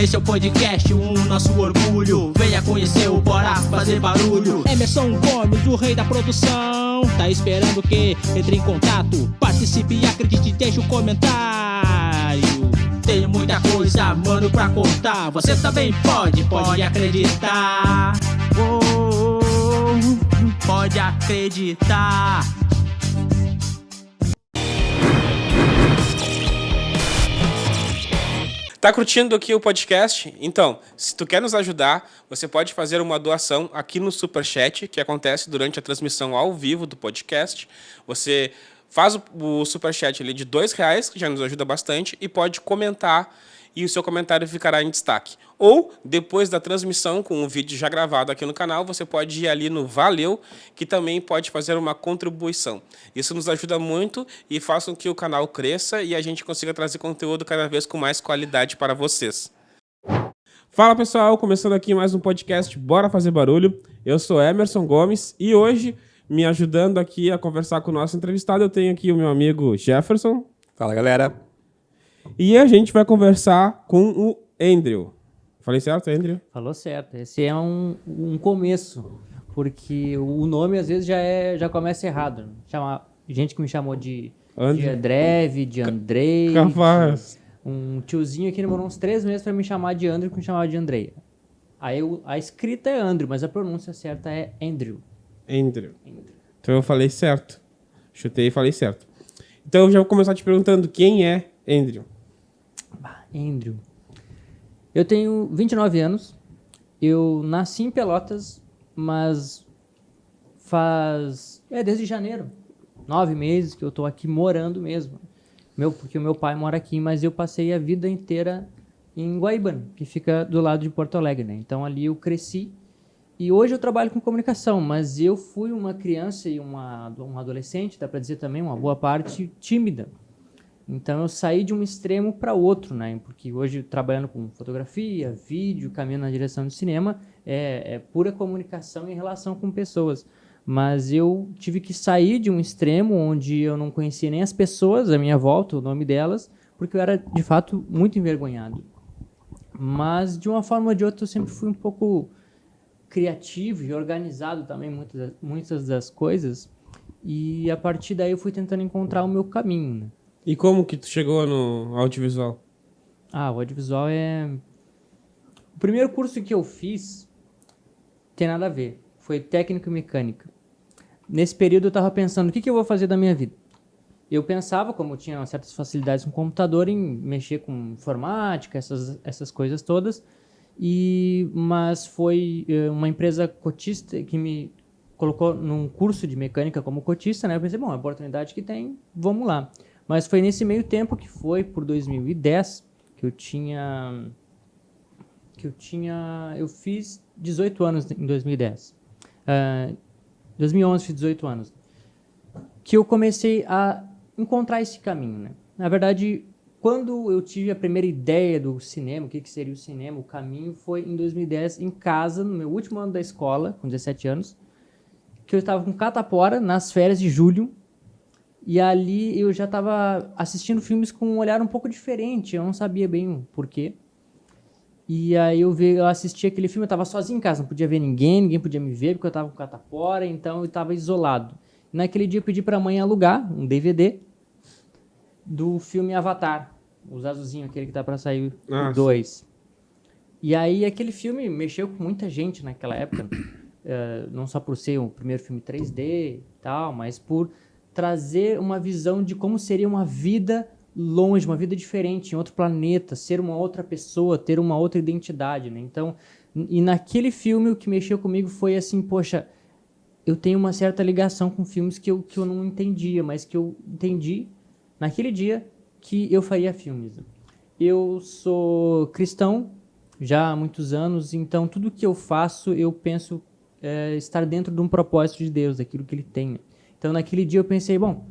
Esse é o podcast, nosso orgulho. Venha conhecer o Bora Fazer Barulho. Emerson Gomes, o rei da produção. Tá esperando o quê? Entre em contato, participe e acredite, deixe um comentário. Tem muita coisa, mano, pra contar. Você também pode acreditar. Pode acreditar. Tá curtindo aqui o podcast? Então, se tu quer nos ajudar, você pode fazer uma doação aqui no Superchat, que acontece durante a transmissão ao vivo do podcast. Você faz o Superchat ali de R$2, que já nos ajuda bastante, e pode comentar, e o seu comentário ficará em destaque. Ou, depois da transmissão, com o vídeo já gravado aqui no canal, você pode ir ali no Valeu, que também pode fazer uma contribuição. Isso nos ajuda muito e faz com que o canal cresça e a gente consiga trazer conteúdo cada vez com mais qualidade para vocês. Fala pessoal, começando aqui mais um podcast Bora Fazer Barulho. Eu sou Emerson Gomes e hoje, me ajudando aqui a conversar com o nosso entrevistado, eu tenho aqui o meu amigo Jefferson. Fala, galera. E a gente vai conversar com o Andrew. Falei certo, Andrew? Falou certo. Esse é um começo, porque o nome às vezes já começa errado. Gente que me chamou de Andrev, de Andrei. Capaz. Um tiozinho aqui demorou uns 3 meses para me chamar de Andrew, que me chamava de Andrei. Aí a escrita é Andrew, mas a pronúncia certa é Andrew. Andrew. Então eu falei certo. Chutei e falei certo. Então eu já vou começar te perguntando quem é Andrew. Andrew. Eu tenho 29 anos. Eu nasci em Pelotas, mas desde janeiro. 9 meses que eu tô aqui morando mesmo. Porque o meu pai mora aqui, mas eu passei a vida inteira em Guaíba, que fica do lado de Porto Alegre, né? Então ali eu cresci. E hoje eu trabalho com comunicação, mas eu fui uma criança e um adolescente, dá para dizer também, uma boa parte tímida. Então eu saí de um extremo para outro, né? Porque hoje trabalhando com fotografia, vídeo, caminhando na direção do cinema, é pura comunicação em relação com pessoas. Mas eu tive que sair de um extremo onde eu não conhecia nem as pessoas à minha volta, o nome delas, porque eu era de fato muito envergonhado. Mas de uma forma ou de outra eu sempre fui um pouco criativo e organizado também, muitas das coisas. E a partir daí eu fui tentando encontrar o meu caminho, né? E como que tu chegou no audiovisual? O audiovisual é... O primeiro curso que eu fiz tem nada a ver. Foi técnico e mecânica. Nesse período eu estava pensando, o que eu vou fazer da minha vida? Eu pensava, como eu tinha certas facilidades com computador, em mexer com informática, essas coisas todas. Mas foi uma empresa cotista que me colocou num curso de mecânica como cotista, né? Eu pensei, bom, a oportunidade que tem, vamos lá. Mas foi nesse meio tempo, que foi por 2010, eu fiz 18 anos em 2010. 2011 fiz 18 anos. Que eu comecei a encontrar esse caminho, né? Na verdade, quando eu tive a primeira ideia do cinema, o que seria o cinema, o caminho foi em 2010, em casa, no meu último ano da escola, com 17 anos, que eu estava com catapora nas férias de julho. E ali eu já estava assistindo filmes com um olhar um pouco diferente, eu não sabia bem o porquê. E aí eu assisti aquele filme, eu estava sozinho em casa, não podia ver ninguém podia me ver, porque eu estava com catapora, então eu estava isolado. E naquele dia eu pedi para a mãe alugar um DVD do filme Avatar, os azulzinhos, aquele que tá para sair o 2. E aí aquele filme mexeu com muita gente naquela época, não só por ser o primeiro filme 3D e tal, mas por trazer uma visão de como seria uma vida longe, uma vida diferente, em outro planeta, ser uma outra pessoa, ter uma outra identidade, né? Então, e naquele filme o que mexeu comigo foi assim, poxa, eu tenho uma certa ligação com filmes que eu não entendia, mas que eu entendi naquele dia que eu faria filmes. Eu sou cristão já há muitos anos, então tudo que eu faço eu penso estar dentro de um propósito de Deus, daquilo que Ele tem. Então, naquele dia eu pensei, bom,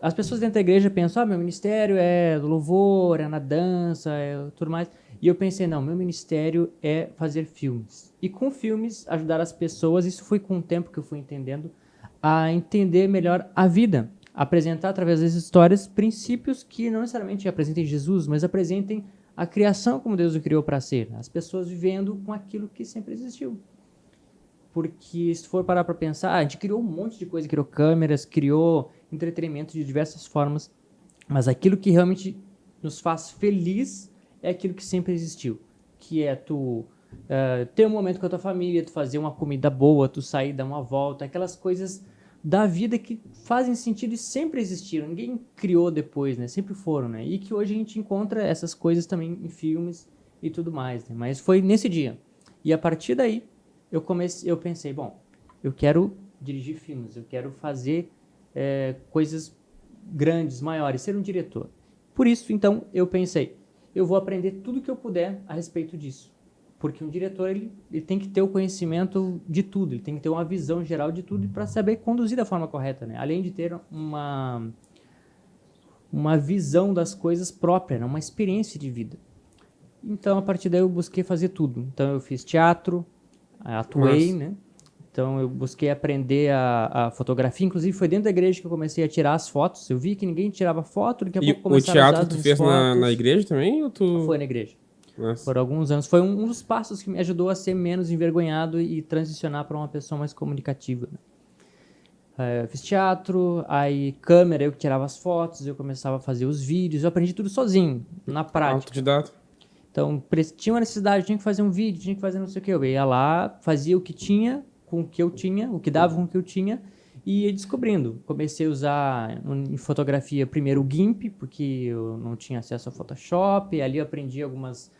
as pessoas dentro da igreja pensam, meu ministério é do louvor, é na dança, é tudo mais. E eu pensei, não, meu ministério é fazer filmes. E com filmes, ajudar as pessoas, isso foi com o tempo que eu fui entendendo, a entender melhor a vida. Apresentar, através das histórias, princípios que não necessariamente apresentem Jesus, mas apresentem a criação como Deus o criou para ser, as pessoas vivendo com aquilo que sempre existiu. Porque se for parar para pensar, a gente criou um monte de coisa, criou câmeras, criou entretenimento de diversas formas, mas aquilo que realmente nos faz feliz é aquilo que sempre existiu, que é tu ter um momento com a tua família, tu fazer uma comida boa, tu sair, dar uma volta, aquelas coisas da vida que fazem sentido e sempre existiram, ninguém criou depois, né? Sempre foram, né? E que hoje a gente encontra essas coisas também em filmes e tudo mais, né? Mas foi nesse dia. E a partir daí, eu pensei, bom, eu quero dirigir filmes, eu quero fazer coisas grandes, maiores, ser um diretor. Por isso, então, eu pensei, eu vou aprender tudo que eu puder a respeito disso. Porque um diretor, ele tem que ter o conhecimento de tudo, ele tem que ter uma visão geral de tudo para saber conduzir da forma correta, né? Além de ter uma visão das coisas própria, né? Uma experiência de vida. Então, a partir daí, eu busquei fazer tudo. Então, eu fiz teatro, atuei, né? Então, eu busquei aprender a fotografia. Inclusive, foi dentro da igreja que eu comecei a tirar as fotos. Eu vi que ninguém tirava foto, daqui a pouco começaram a usar as teatro tu fez na igreja também? Ou tu... Foi na igreja. Nossa. Por alguns anos. Foi um dos passos que me ajudou a ser menos envergonhado e transicionar para uma pessoa mais comunicativa. Né? Fiz teatro, aí câmera, eu que tirava as fotos, eu começava a fazer os vídeos. Eu aprendi tudo sozinho, na prática. Autodidata. Então, tinha uma necessidade, tinha que fazer um vídeo, tinha que fazer não sei o que. Eu ia lá, fazia o que tinha, com o que eu tinha, o que dava com o que eu tinha, e ia descobrindo. Comecei a usar em fotografia primeiro o GIMP, porque eu não tinha acesso ao Photoshop, e ali eu aprendi algumas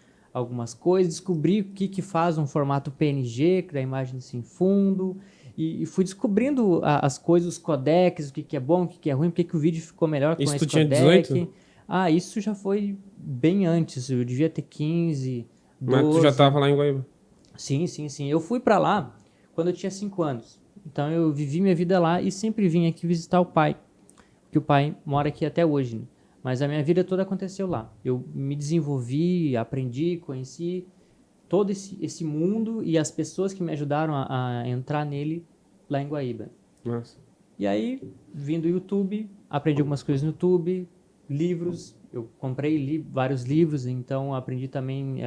coisas, descobri o que faz um formato PNG, que dá imagem sem fundo, e fui descobrindo as coisas, os codecs, o que é bom, o que é ruim, por que o vídeo ficou melhor com esse codec. Isso tu tinha 18? Isso já foi bem antes, eu devia ter 15, 12. Mas tu já estava lá em Guaíba? Sim. Eu fui para lá quando eu tinha 5 anos. Então eu vivi minha vida lá e sempre vim aqui visitar o pai, porque o pai mora aqui até hoje, né? Mas a minha vida toda aconteceu lá. Eu me desenvolvi, aprendi, conheci todo esse mundo e as pessoas que me ajudaram a entrar nele lá em Guaíba. Nossa. E aí, vim do YouTube, aprendi algumas coisas no YouTube, livros, eu comprei vários livros, então aprendi também,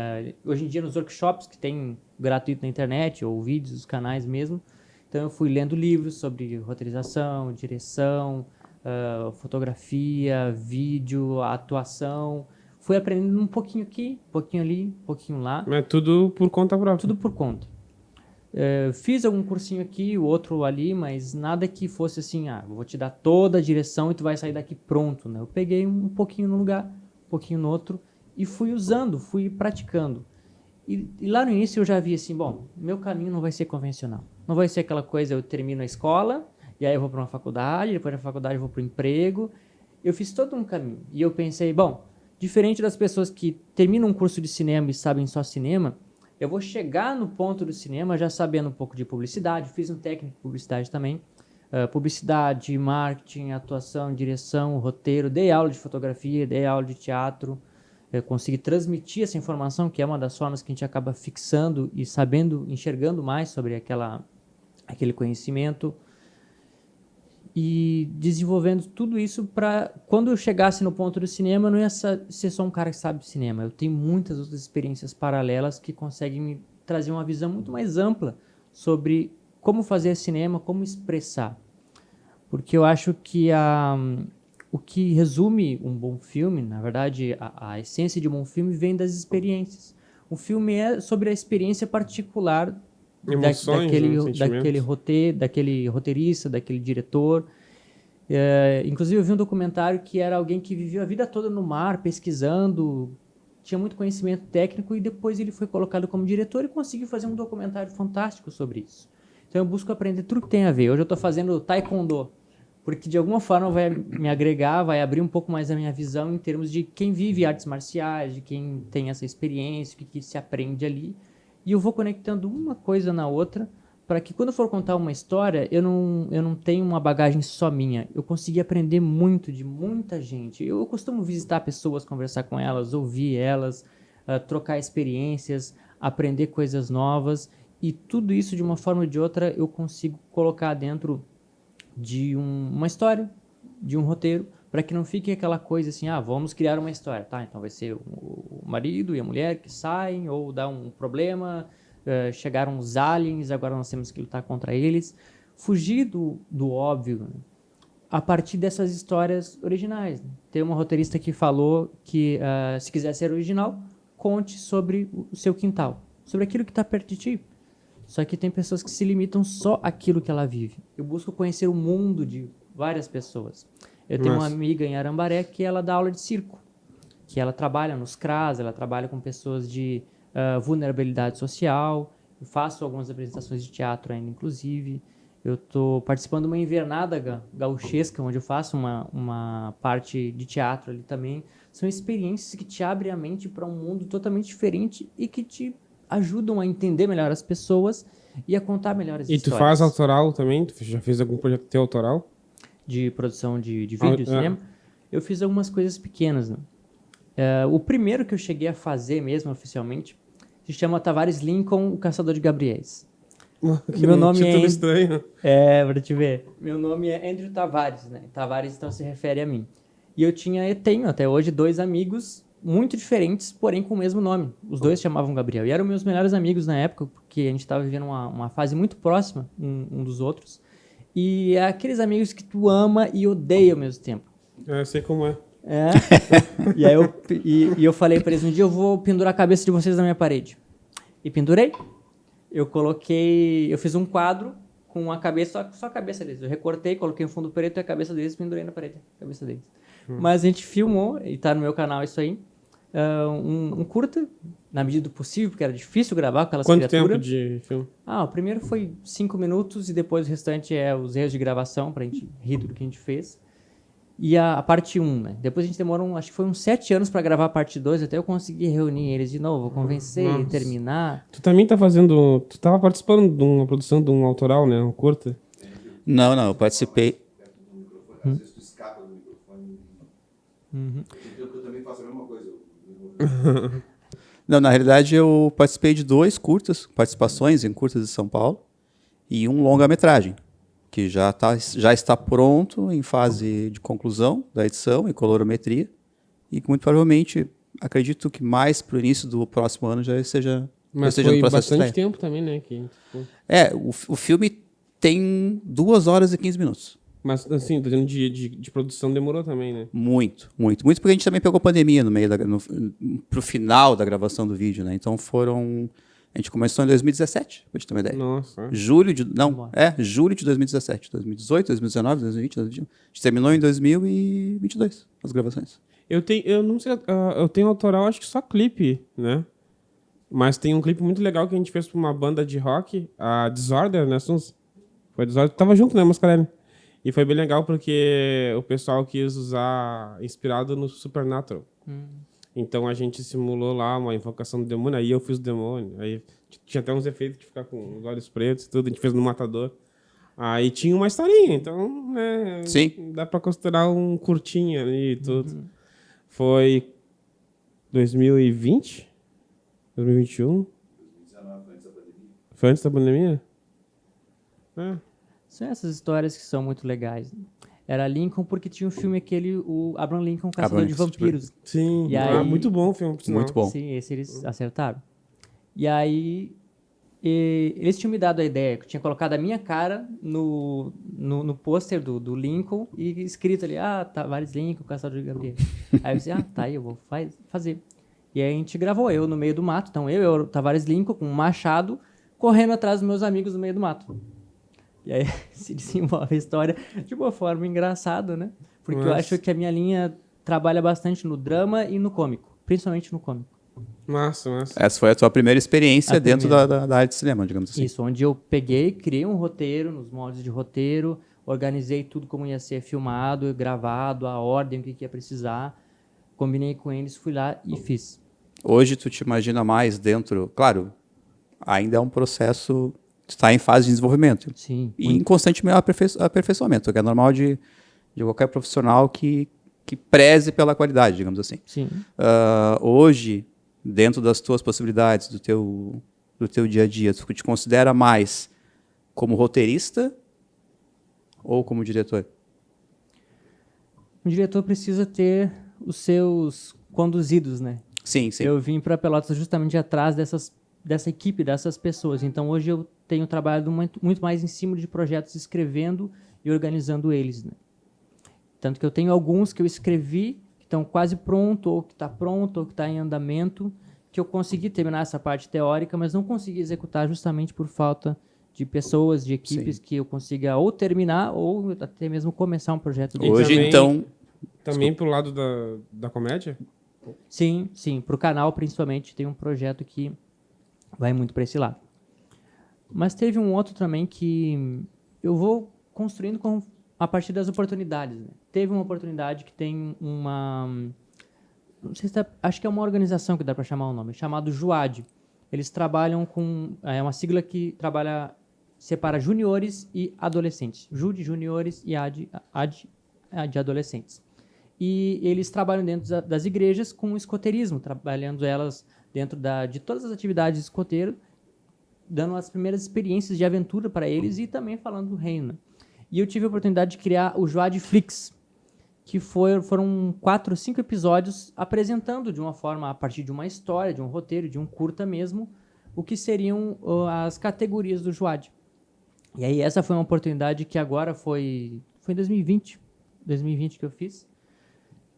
hoje em dia nos workshops que tem gratuito na internet, ou vídeos dos canais mesmo, então eu fui lendo livros sobre roteirização, direção, fotografia, vídeo, atuação, fui aprendendo um pouquinho aqui, um pouquinho ali, um pouquinho lá. Mas tudo por conta própria? Tudo por conta. Fiz algum cursinho aqui, o outro ali, mas nada que fosse assim, vou te dar toda a direção e tu vai sair daqui pronto, né? Eu peguei um pouquinho num lugar, um pouquinho no outro e fui usando, fui praticando. E lá no início eu já vi assim, bom, meu caminho não vai ser convencional. Não vai ser aquela coisa, eu termino a escola, e aí eu vou para uma faculdade, depois da faculdade eu vou para o emprego. Eu fiz todo um caminho. E eu pensei, bom, diferente das pessoas que terminam um curso de cinema e sabem só cinema, eu vou chegar no ponto do cinema já sabendo um pouco de publicidade, fiz um técnico de publicidade também, publicidade, marketing, atuação, direção, roteiro, dei aula de fotografia, dei aula de teatro, consegui transmitir essa informação, que é uma das formas que a gente acaba fixando e sabendo, enxergando mais sobre aquele conhecimento e desenvolvendo tudo isso para quando eu chegasse no ponto do cinema, eu não ia ser só um cara que sabe cinema. Eu tenho muitas outras experiências paralelas que conseguem me trazer uma visão muito mais ampla sobre como fazer cinema, como expressar. Porque eu acho que o que resume um bom filme, na verdade, a essência de um bom filme vem das experiências. O filme é sobre a experiência particular daquele roteirista, daquele diretor. Inclusive eu vi um documentário que era alguém que viveu a vida toda no mar, pesquisando, tinha muito conhecimento técnico e depois ele foi colocado como diretor e conseguiu fazer um documentário fantástico sobre isso. Então eu busco aprender tudo que tem a ver. Hoje eu estou fazendo taekwondo, porque de alguma forma vai me agregar, vai abrir um pouco mais a minha visão em termos de quem vive artes marciais, de quem tem essa experiência, o que se aprende ali. E eu vou conectando uma coisa na outra para que quando eu for contar uma história, eu não tenho uma bagagem só minha. Eu consegui aprender muito de muita gente. Eu costumo visitar pessoas, conversar com elas, ouvir elas, trocar experiências, aprender coisas novas. E tudo isso, de uma forma ou de outra, eu consigo colocar dentro de uma história, de um roteiro, para que não fique aquela coisa assim, vamos criar uma história, tá? Então vai ser o marido e a mulher que saem, ou dá um problema, chegaram os aliens, agora nós temos que lutar contra eles. Fugir do óbvio, né? A partir dessas histórias originais. Né? Tem uma roteirista que falou que, se quiser ser original, conte sobre o seu quintal, sobre aquilo que está perto de ti. Só que tem pessoas que se limitam só àquilo que ela vive. Eu busco conhecer o mundo de várias pessoas. Eu tenho uma amiga em Arambaré que ela dá aula de circo, que ela trabalha nos CRAS, ela trabalha com pessoas de vulnerabilidade social. Eu faço algumas apresentações de teatro ainda, inclusive. Eu estou participando de uma invernada gauchesca, onde eu faço uma parte de teatro ali também. São experiências que te abrem a mente para um mundo totalmente diferente e que te ajudam a entender melhor as pessoas e a contar melhores histórias. E tu faz autoral também? Tu já fez algum projeto teu autoral? De produção de vídeo, cinema? Eu fiz algumas coisas pequenas, né? O primeiro que eu cheguei a fazer mesmo, oficialmente, se chama Tavares Lincoln, o Caçador de Gabriéis. Meu nome é estranho. Pra te ver. Meu nome é Andrew Tavares, né? Tavares, então, se refere a mim. E eu tenho até hoje 2 amigos muito diferentes, porém com o mesmo nome. Os 2 chamavam Gabriel. E eram meus melhores amigos na época, porque a gente estava vivendo uma fase muito próxima um dos outros. E é aqueles amigos que tu ama e odeia ao mesmo tempo. Eu sei como é. E aí eu falei para eles, um dia eu vou pendurar a cabeça de vocês na minha parede. E pendurei. Eu fiz um quadro com a cabeça, só a cabeça deles. Eu recortei, coloquei um fundo preto e a cabeça deles pendurei na parede. A cabeça deles. Mas a gente filmou, e tá no meu canal isso aí, um curta, na medida do possível, porque era difícil gravar com aquelas criaturas. Quanto tempo de filme? O primeiro foi 5 minutos e depois o restante é os erros de gravação, pra gente rir do que a gente fez. E a parte 1, né? Depois a gente demorou, acho que foi uns 7 anos pra gravar a parte 2, até eu conseguir reunir eles de novo, convencer e terminar. Tu também tá tu tava participando de uma produção de um autoral, né? Um curta? Não, eu participei. Às vezes tu escapa do microfone. Eu também faço a mesma coisa. Não, na realidade eu participei de 2 participações em curtas de São Paulo e um longa-metragem, que já está pronto, em fase de conclusão da edição e colorimetria, e muito provavelmente, acredito que mais para o início do próximo ano já esteja Mas no foi processo de bastante estreia. tempo também, né? O filme tem 2 horas e 15 minutos. Mas, assim, tô dizendo de produção demorou também, né? Muito porque a gente também pegou pandemia pro final da gravação do vídeo, né? Então a gente começou em 2017, pra gente ter uma ideia. Nossa. Julho de 2017. 2018, 2019, 2020, 2021. A gente terminou em 2022 as gravações. Eu não sei, eu tenho autoral, acho que só clipe, né? Mas tem um clipe muito legal que a gente fez pra uma banda de rock, a Disorder, né, Suns? Foi Disorder, tava junto, né, Mascarelli? E foi bem legal porque o pessoal quis usar inspirado no Supernatural. Então a gente simulou lá uma invocação do demônio, aí eu fiz o demônio, aí tinha até uns efeitos de ficar com os olhos pretos e tudo, a gente fez no Matador. Aí tinha uma historinha, então, né, Sim. dá pra considerar um curtinho ali e tudo. Foi 2020? 2021? 2019, antes da pandemia. Foi antes da pandemia? São essas histórias que são muito legais. Era Lincoln porque tinha um filme o Abraham Lincoln, Caçador de Vampiros. Sim, E aí, muito bom o filme, por sinal. Muito bom. Sim, esse eles acertaram. E aí, eles tinham me dado a ideia, que eu tinha colocado a minha cara no pôster do Lincoln e escrito ali, Tavares Lincoln, Caçador de Gabriel. Aí eu disse, tá, eu vou fazer. E aí a gente gravou, eu no meio do mato, então eu Tavares Lincoln, com um machado, correndo atrás dos meus amigos no meio do mato. E aí se desenvolve a história de uma forma engraçada, né? Porque eu acho que a minha linha trabalha bastante no drama e no cômico, principalmente no cômico. Massa. Essa foi a tua primeira experiência dentro da área de cinema, digamos assim. Isso, onde eu criei um roteiro, nos moldes de roteiro, organizei tudo como ia ser filmado, gravado, a ordem, o que ia precisar, combinei com eles, fui lá e fiz. Hoje tu te imagina mais dentro, claro, ainda é um processo, está em fase de desenvolvimento. Sim. E em constante aperfeiçoamento, que é normal de qualquer profissional que preze pela qualidade, digamos assim. Sim. Hoje, dentro das tuas possibilidades, do teu dia a dia, tu te considera mais como roteirista ou como diretor? um diretor precisa ter os seus conduzidos, né? Sim, sim. Eu vim para Pelotas justamente atrás dessa equipe, dessas pessoas. Então, hoje eu tenho trabalhado muito mais em cima de projetos, escrevendo e organizando eles, né? Tanto que eu tenho alguns que eu escrevi, que estão quase pronto, ou que está pronto, ou que está em andamento, que eu consegui terminar essa parte teórica, mas não consegui executar justamente por falta de pessoas, de equipes, que eu consiga ou terminar, ou até mesmo começar um projeto desse. Hoje, também- então... Também pro lado da comédia? Sim, para o canal principalmente tem um projeto que vai muito para esse lado. Mas teve um outro também que eu vou construindo a partir das oportunidades, né? Teve uma oportunidade que tem uma... Não sei se acho que é uma organização que dá para chamar o nome, chamado JUAD. Eles trabalham com... É uma sigla que separa juniores e adolescentes. JUD, juniores, e AD de adolescentes. E eles trabalham dentro das igrejas com escoteirismo, trabalhando elas dentro de todas as atividades de escoteiro, dando as primeiras experiências de aventura para eles e também falando do reino, né? E eu tive a oportunidade de criar o JUAD Flix, que foram 4 ou 5 episódios apresentando de uma forma, a partir de uma história, de um roteiro, de um curta mesmo, o que seriam as categorias do JUAD. E aí essa foi uma oportunidade que agora foi em 2020 que eu fiz,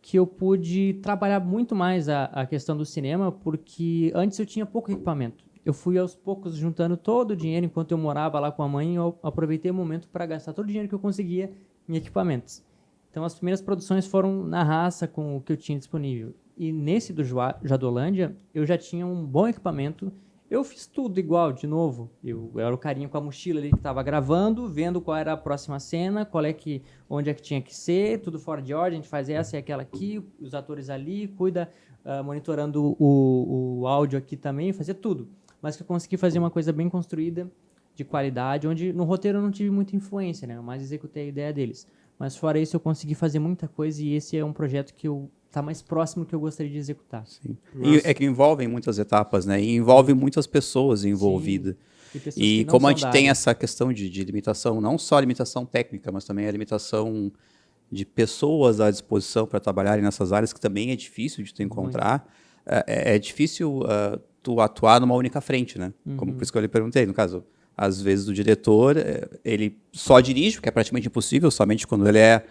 que eu pude trabalhar muito mais a questão do cinema, porque antes eu tinha pouco equipamento. Eu fui aos poucos juntando todo o dinheiro, enquanto eu morava lá com a mãe, eu aproveitei o momento para gastar todo o dinheiro que eu conseguia em equipamentos. Então as primeiras produções foram na raça com o que eu tinha disponível. E nesse do Jadolândia, eu já tinha um bom equipamento. Eu fiz tudo igual, de novo. Eu era o carinha com a mochila ali que estava gravando, vendo qual era a próxima cena, onde é que tinha que ser, tudo fora de ordem, a gente faz essa e aquela aqui, os atores ali, cuida, monitorando o áudio aqui também, fazia tudo. Mas que eu consegui fazer uma coisa bem construída, de qualidade, onde no roteiro eu não tive muita influência, né? Eu mais executei a ideia deles. Mas fora isso, eu consegui fazer muita coisa e esse é um projeto que está mais próximo do que eu gostaria de executar. Sim. E é que envolvem muitas etapas, né? E envolve muitas pessoas envolvidas. E como a gente tem essa questão de limitação, não só a limitação técnica, mas também a limitação de pessoas à disposição para trabalharem nessas áreas, que também é difícil de tu encontrar. É difícil tu atuar numa única frente, né? Como por isso que eu lhe perguntei, no caso, às vezes o diretor, ele só dirige, o que é praticamente impossível, somente quando ele é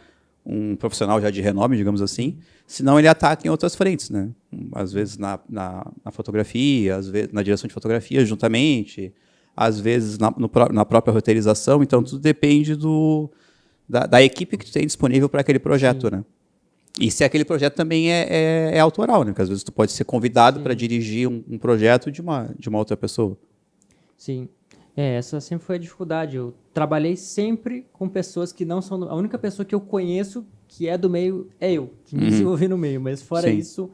um profissional já de renome, digamos assim, senão ele ataca em outras frentes, né? Às vezes na fotografia, às vezes na direção de fotografia juntamente, às vezes na própria roteirização, então tudo depende da equipe que tu tem disponível para aquele projeto, né? E se aquele projeto também é autoral, né? Porque às vezes tu pode ser convidado para dirigir um projeto de uma outra pessoa. Sim. Essa sempre foi a dificuldade. Eu trabalhei sempre com pessoas que não são... A única pessoa que eu conheço que é do meio é eu, que me desenvolvi no meio. Mas fora isso,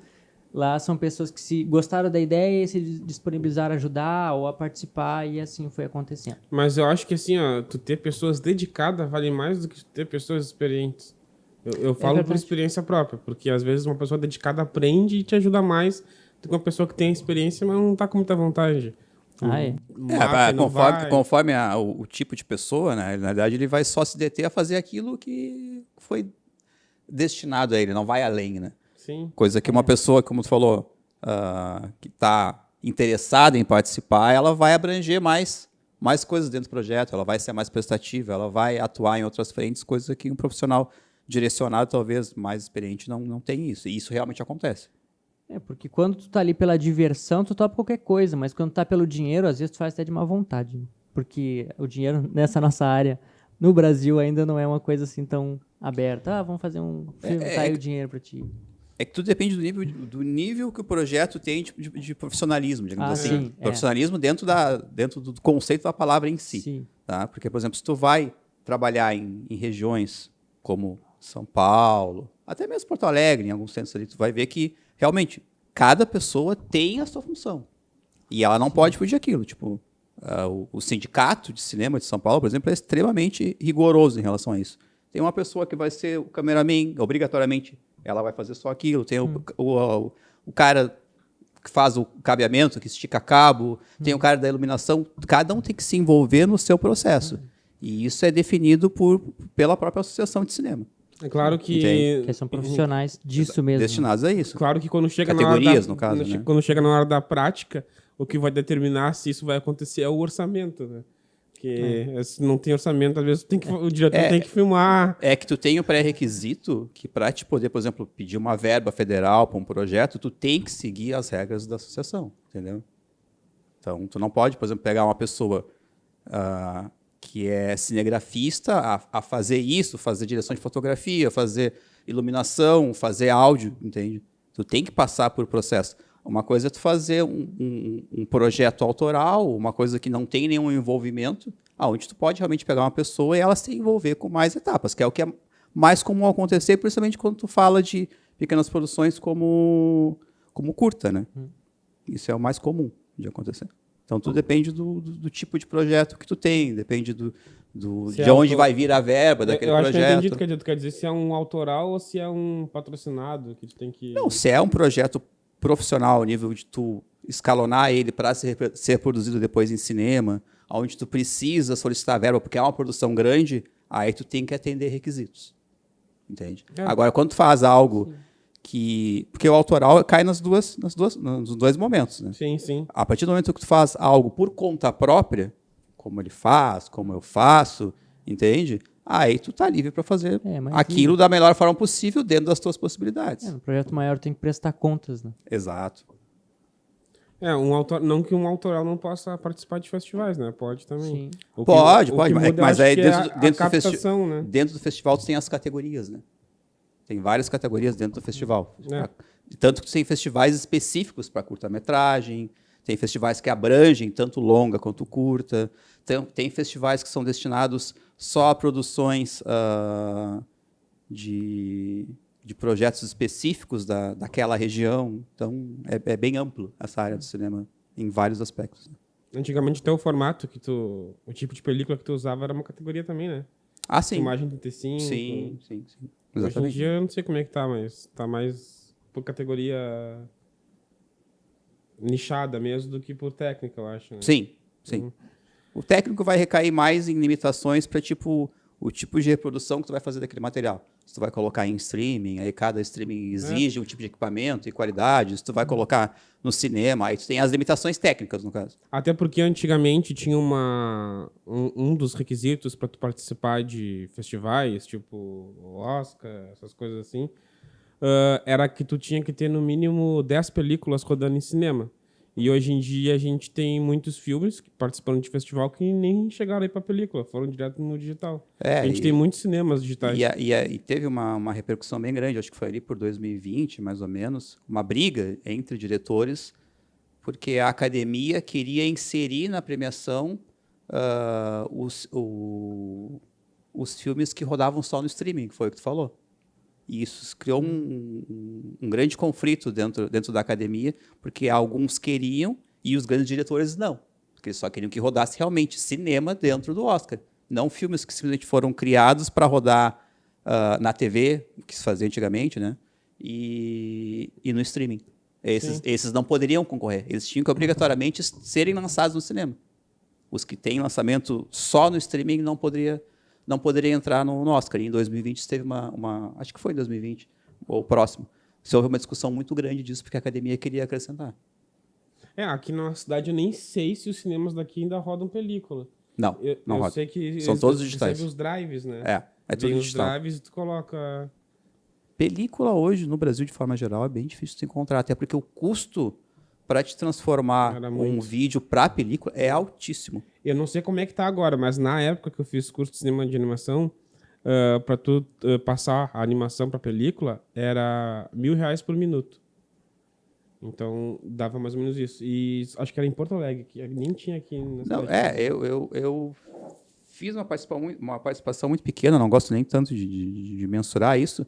lá são pessoas que se gostaram da ideia e se disponibilizaram a ajudar ou a participar e assim foi acontecendo. Mas eu acho que assim, tu ter pessoas dedicadas vale mais do que ter pessoas experientes. Eu falo por experiência própria, porque às vezes uma pessoa dedicada aprende e te ajuda mais do que uma pessoa que tem experiência, mas não tá com muita vontade. Conforme o tipo de pessoa, né, na verdade, ele vai só se deter a fazer aquilo que foi destinado a ele, não vai além, né? Sim. Coisa que uma pessoa, como tu falou, que está interessada em participar, ela vai abranger mais coisas dentro do projeto, ela vai ser mais prestativa, ela vai atuar em outras frentes, coisa que um profissional direcionado, talvez mais experiente, não tem isso. E isso realmente acontece. Porque quando tu tá ali pela diversão, tu topa qualquer coisa, mas quando tá pelo dinheiro, às vezes tu faz até de má vontade. Né? Porque o dinheiro nessa nossa área, no Brasil, ainda não é uma coisa assim tão aberta. Vamos fazer um filme, tá aí o dinheiro pra ti. É que tudo depende do nível que o projeto tem de profissionalismo, digamos assim. Sim, profissionalismo dentro do conceito da palavra em si. Sim. Tá? Porque, por exemplo, se tu vai trabalhar em regiões como São Paulo, até mesmo Porto Alegre, em alguns centros ali, tu vai ver que realmente cada pessoa tem a sua função. E ela não pode fugir daquilo. Tipo, o sindicato de cinema de São Paulo, por exemplo, é extremamente rigoroso em relação a isso. Tem uma pessoa que vai ser o cameraman, obrigatoriamente, ela vai fazer só aquilo. Tem o cara que faz o cabeamento, que estica cabo, tem o cara da iluminação. Cada um tem que se envolver no seu processo. E isso é definido pela própria associação de cinema. É claro que... Que são profissionais disso mesmo. Destinados a isso. Claro que quando chega na hora Categorias, no caso, né? quando chega na hora da prática, o que vai determinar se isso vai acontecer é o orçamento, né? Porque se não tem orçamento, às vezes o diretor tem que filmar. É que tu tem o pré-requisito que para te poder, por exemplo, pedir uma verba federal para um projeto, tu tem que seguir as regras da associação, entendeu? Então, tu não pode, por exemplo, pegar uma pessoa que é cinegrafista a fazer isso, fazer direção de fotografia, fazer iluminação, fazer áudio, entende? Tu tem que passar por processo. Uma coisa é tu fazer um projeto autoral, uma coisa que não tem nenhum envolvimento, onde tu pode realmente pegar uma pessoa e ela se envolver com mais etapas, que é o que é mais comum acontecer, principalmente quando tu fala de pequenas produções como curta, né? Isso é o mais comum de acontecer. Então, tudo depende do tipo de projeto que tu tem, depende de onde vai vir a verba daquele eu acho projeto. que eu entendi o que tu quer dizer, se é um autoral ou se é um patrocinado que tu tem que... Não, se é um projeto profissional, ao nível de tu escalonar ele para ser produzido depois em cinema, onde tu precisa solicitar verba, porque é uma produção grande, aí tu tem que atender requisitos. Entende? Agora, quando tu faz algo que... Porque o autoral cai nos dois momentos, né? Sim, sim. A partir do momento que tu faz algo por conta própria, como ele faz, como eu faço, entende? Aí tu tá livre para fazer aquilo da melhor forma possível dentro das tuas possibilidades. No projeto maior tem que prestar contas, né? Exato. Não que um autoral não possa participar de festivais, né? Pode também. Sim. Pode, muda, mas eu aí acho que dentro a do festival, captação, né? dentro do festival tu tem as categorias, né? Tem várias categorias dentro do festival. É. Tanto que tem festivais específicos para curta-metragem, tem festivais que abrangem tanto longa quanto curta, tem festivais que são destinados só a produções de projetos específicos daquela região. Então, é bem amplo essa área do cinema em vários aspectos. Antigamente até o formato o tipo de película que tu usava era uma categoria também, né? Ah, sim. Imagem 35. Sim. Hoje em Exatamente. dia eu não sei como é que tá, mas tá mais por categoria nichada mesmo do que por técnica, eu acho. Né? Sim. O técnico vai recair mais em limitações para o tipo de reprodução que tu vai fazer daquele material. Se tu vai colocar em streaming, aí cada streaming exige um tipo de equipamento e qualidade. Se tu vai colocar no cinema, aí tu tem as limitações técnicas, no caso. Até porque antigamente tinha um dos requisitos para tu participar de festivais, tipo o Oscar, essas coisas assim, era que tu tinha que ter no mínimo 10 películas rodando em cinema. E hoje em dia a gente tem muitos filmes que participando de festival que nem chegaram aí para película, foram direto no digital. A gente tem muitos cinemas digitais. E teve uma repercussão bem grande, acho que foi ali por 2020, mais ou menos, uma briga entre diretores, porque a academia queria inserir na premiação os filmes que rodavam só no streaming, que foi o que tu falou. E isso criou um grande conflito dentro da academia, porque alguns queriam e os grandes diretores não. Porque eles só queriam que rodasse realmente cinema dentro do Oscar. Não filmes que simplesmente foram criados para rodar na TV, que se fazia antigamente, né? E no streaming. Esses não poderiam concorrer. Eles tinham que obrigatoriamente serem lançados no cinema. Os que têm lançamento só no streaming não poderia entrar no Oscar. E em 2020 teve acho que foi em 2020, ou próximo, houve uma discussão muito grande disso, porque a academia queria acrescentar. Aqui na nossa cidade eu nem sei se os cinemas daqui ainda rodam película. Não roda. Sei que são todos digitais. Recebe os drives, né? É tudo Vem digital. os drives e tu coloca... Película hoje, no Brasil, de forma geral, é bem difícil de se encontrar, até porque o custo para te transformar um vídeo para película é altíssimo. Eu não sei como é que tá agora, mas na época que eu fiz curso de cinema de animação, para tu passar a animação para película, era R$1.000 por minuto. Então, dava mais ou menos isso. E acho que era em Porto Alegre, que nem tinha aqui na cidade. Eu fiz uma participação muito pequena, não gosto nem tanto de mensurar isso,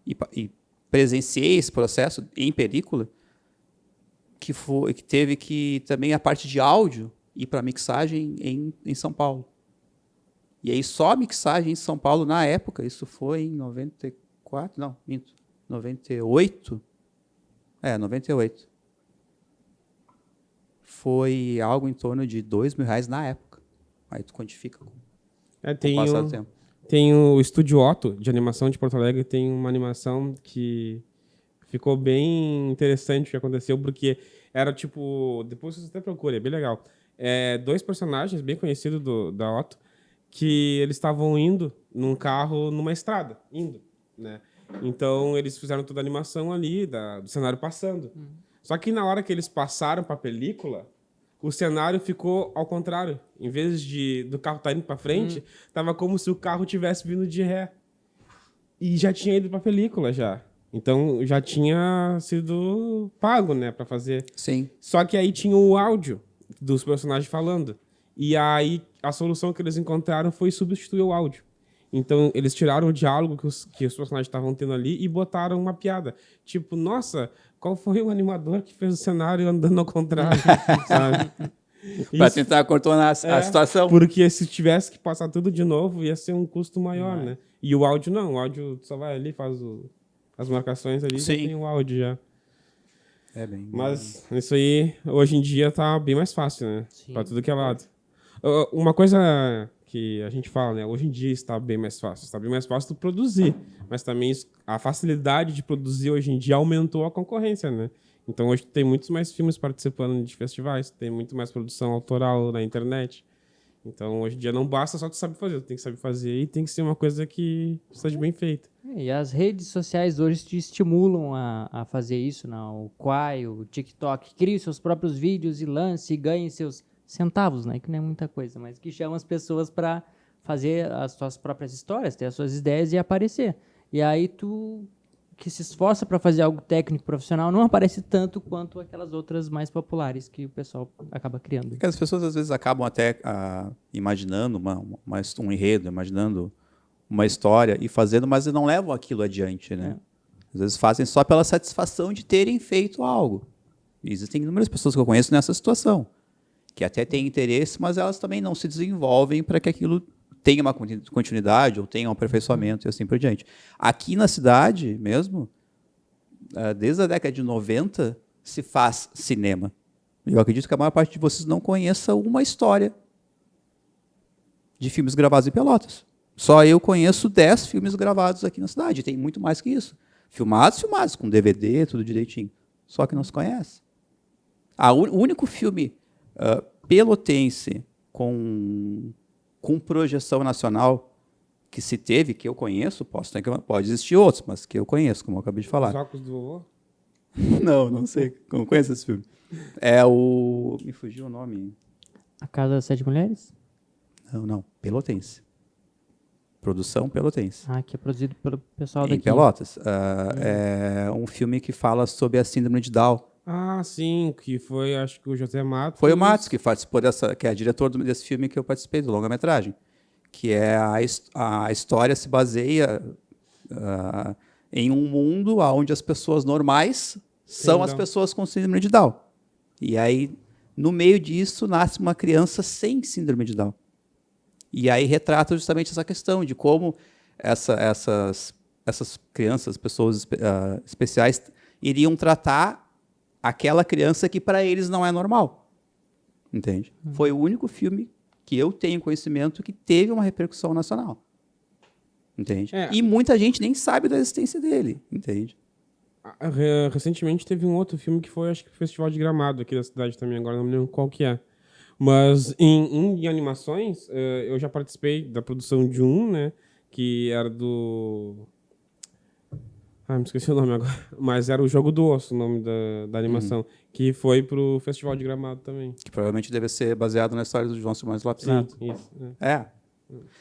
e presenciei esse processo em película, que teve que também a parte de áudio ir para mixagem em São Paulo. E aí só a mixagem em São Paulo, na época, isso foi em 94, não, minto, 98. 98. Foi algo em torno de R$2.000 na época. Aí tu quantifica com o passar do tempo. tem o Estúdio Otto, de animação de Porto Alegre, tem uma animação que ficou bem interessante o que aconteceu, porque era tipo... Depois você até procura, é bem legal. 2 personagens bem conhecidos da Otto, que eles estavam indo num carro numa estrada, né? Então, eles fizeram toda a animação ali, do cenário passando. Só que na hora que eles passaram para a película, o cenário ficou ao contrário. Em vez do carro estar indo para frente, tava como se o carro tivesse vindo de ré. E já tinha ido para a película, já. Então, já tinha sido pago, né, para fazer. Sim. Só que aí tinha o áudio dos personagens falando. E aí, a solução que eles encontraram foi substituir o áudio. Então, eles tiraram o diálogo que os personagens estavam tendo ali e botaram uma piada. Tipo, nossa, qual foi o animador que fez o cenário andando ao contrário? Sabe? Para tentar contornar a situação. Porque se tivesse que passar tudo de novo, ia ser um custo maior, né? E o áudio não. O áudio só vai ali, faz as marcações ali, já tem o áudio já. Mas isso aí, hoje em dia, tá bem mais fácil, né? Pra tudo que é lado. Uma coisa que a gente fala, né? Hoje em dia está bem mais fácil. Está bem mais fácil de produzir. Mas também a facilidade de produzir hoje em dia aumentou a concorrência, né? Então hoje tem muitos mais filmes participando de festivais, tem muito mais produção autoral na internet. Então hoje em dia não basta só tu saber fazer, tu tem que saber fazer e tem que ser uma coisa que seja bem feita. E as redes sociais hoje te estimulam a fazer isso, né? O Quai, o TikTok, crie seus próprios vídeos e lance e ganhe seus centavos, né? Que não é muita coisa, mas que chama as pessoas para fazer as suas próprias histórias, ter as suas ideias e aparecer. E aí tu que se esforça para fazer algo técnico profissional não aparece tanto quanto aquelas outras mais populares que o pessoal acaba criando. Porque as pessoas às vezes acabam até imaginando um enredo, imaginando uma história e fazendo, mas não levam aquilo adiante, né? Às vezes fazem só pela satisfação de terem feito algo. E existem inúmeras pessoas que eu conheço nessa situação, que até têm interesse, mas elas também não se desenvolvem para que aquilo tenha uma continuidade ou tenha um aperfeiçoamento e assim por diante. Aqui na cidade mesmo, desde a década de 90, se faz cinema. E eu acredito que a maior parte de vocês não conheça uma história de filmes gravados em Pelotas. Só eu conheço 10 filmes gravados aqui na cidade. Tem muito mais que isso. Filmados, com DVD, tudo direitinho. Só que não se conhece. O único filme pelotense com projeção nacional que se teve, que eu conheço, pode existir outros, mas que eu conheço, como eu acabei de falar. Os óculos do vovô? Não sei. Não conheço esse filme. Me fugiu o nome. A Casa das Sete Mulheres? Não. Pelotense. Produção pelotense. Que é produzido pelo pessoal daqui. Em Pelotas. É um filme que fala sobre a síndrome de Down. Sim, que foi, acho que o José Matos. Foi o Matos que participou que é diretor desse filme que eu participei, do longa-metragem. Que é a história se baseia em um mundo onde as pessoas normais são as pessoas com síndrome de Down. E aí, no meio disso, nasce uma criança sem síndrome de Down. E aí retrata justamente essa questão de como essas crianças, pessoas especiais, iriam tratar aquela criança que para eles não é normal. Entende? Foi o único filme que eu tenho conhecimento que teve uma repercussão nacional. Entende? E muita gente nem sabe da existência dele. Entende? Recentemente teve um outro filme que foi, acho que o Festival de Gramado aqui da cidade também, agora não me lembro qual que é. Mas em animações, eu já participei da produção de né? Que era do... me esqueci o nome agora. Mas era o Jogo do Osso, o nome da animação. Que foi pro Festival de Gramado também. Que provavelmente deve ser baseado na história do João Simões Lopes Neto. Isso.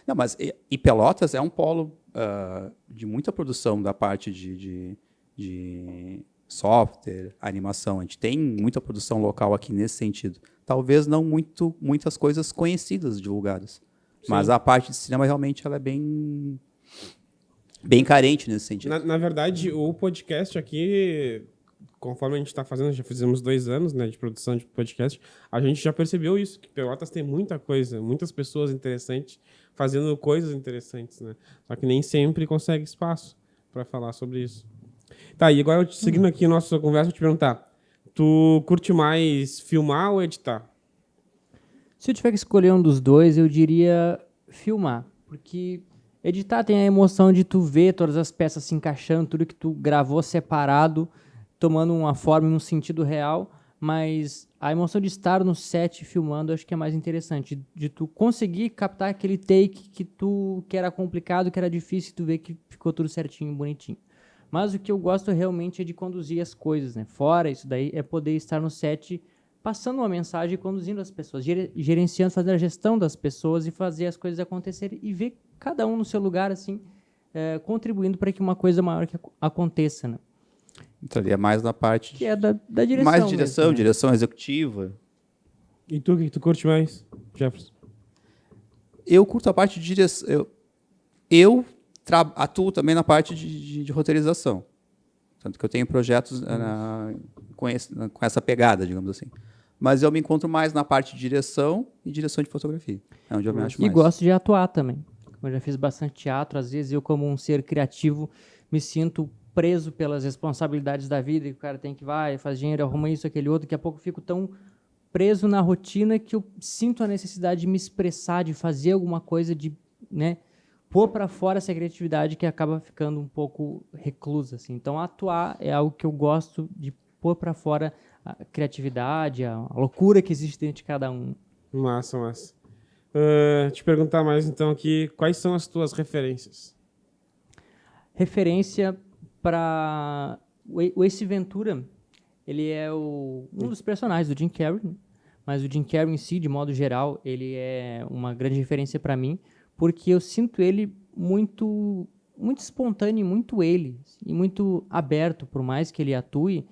Não, mas e Pelotas é um polo de muita produção da parte de software, animação. A gente tem muita produção local aqui nesse sentido. Talvez não muitas coisas conhecidas, divulgadas. Sim. Mas a parte de cinema realmente ela é bem carente nesse sentido. Na verdade, o podcast aqui, conforme a gente está fazendo, já fizemos 2 anos, né, de produção de podcast, a gente já percebeu isso, que Pelotas tem muita coisa, muitas pessoas interessantes fazendo coisas interessantes, né? Só que nem sempre consegue espaço para falar sobre isso. Tá, e agora, seguindo aqui a nossa conversa, eu te perguntar, tu curte mais filmar ou editar? Se eu tiver que escolher um dos dois, eu diria filmar, porque Editar tem a emoção de tu ver todas as peças se encaixando, tudo que tu gravou separado, tomando uma forma e um sentido real, mas a emoção de estar no set filmando eu acho que é mais interessante, de tu conseguir captar aquele take que era complicado, que era difícil, e tu ver que ficou tudo certinho, bonitinho. Mas o que eu gosto realmente é de conduzir as coisas, né? Fora isso daí, é poder estar no set passando uma mensagem e conduzindo as pessoas, gerenciando, fazendo a gestão das pessoas e fazer as coisas acontecerem e ver cada um no seu lugar, assim, contribuindo para que uma coisa maior que aconteça, né? Entraria mais na parte Que é da direção. mais direção, mesmo, né? direção executiva. E tu, o que tu curte mais, Jefferson? Eu curto a parte de direção. Eu atuo também na parte de roteirização. Tanto que eu tenho projetos com essa pegada, digamos assim. Mas eu me encontro mais na parte de direção e direção de fotografia. É onde eu me acho E mais. gosto de atuar também. Eu já fiz bastante teatro, às vezes eu, como um ser criativo, me sinto preso pelas responsabilidades da vida, que o cara tem que faz dinheiro, arruma isso, aquele outro, daqui a pouco eu fico tão preso na rotina que eu sinto a necessidade de me expressar, de fazer alguma coisa, de, né, pôr para fora essa criatividade que acaba ficando um pouco reclusa, assim. Então, atuar é algo que eu gosto de pôr para fora a criatividade, a loucura que existe dentro de cada um. Massa, massa. Te perguntar mais, então, aqui, quais são as tuas referências? Referência para o Ace Ventura, ele é um dos personagens do Jim Carrey, né? Mas o Jim Carrey em si, de modo geral, ele é uma grande referência para mim, porque eu sinto ele muito espontâneo, muito ele, e muito aberto, por mais que ele atue,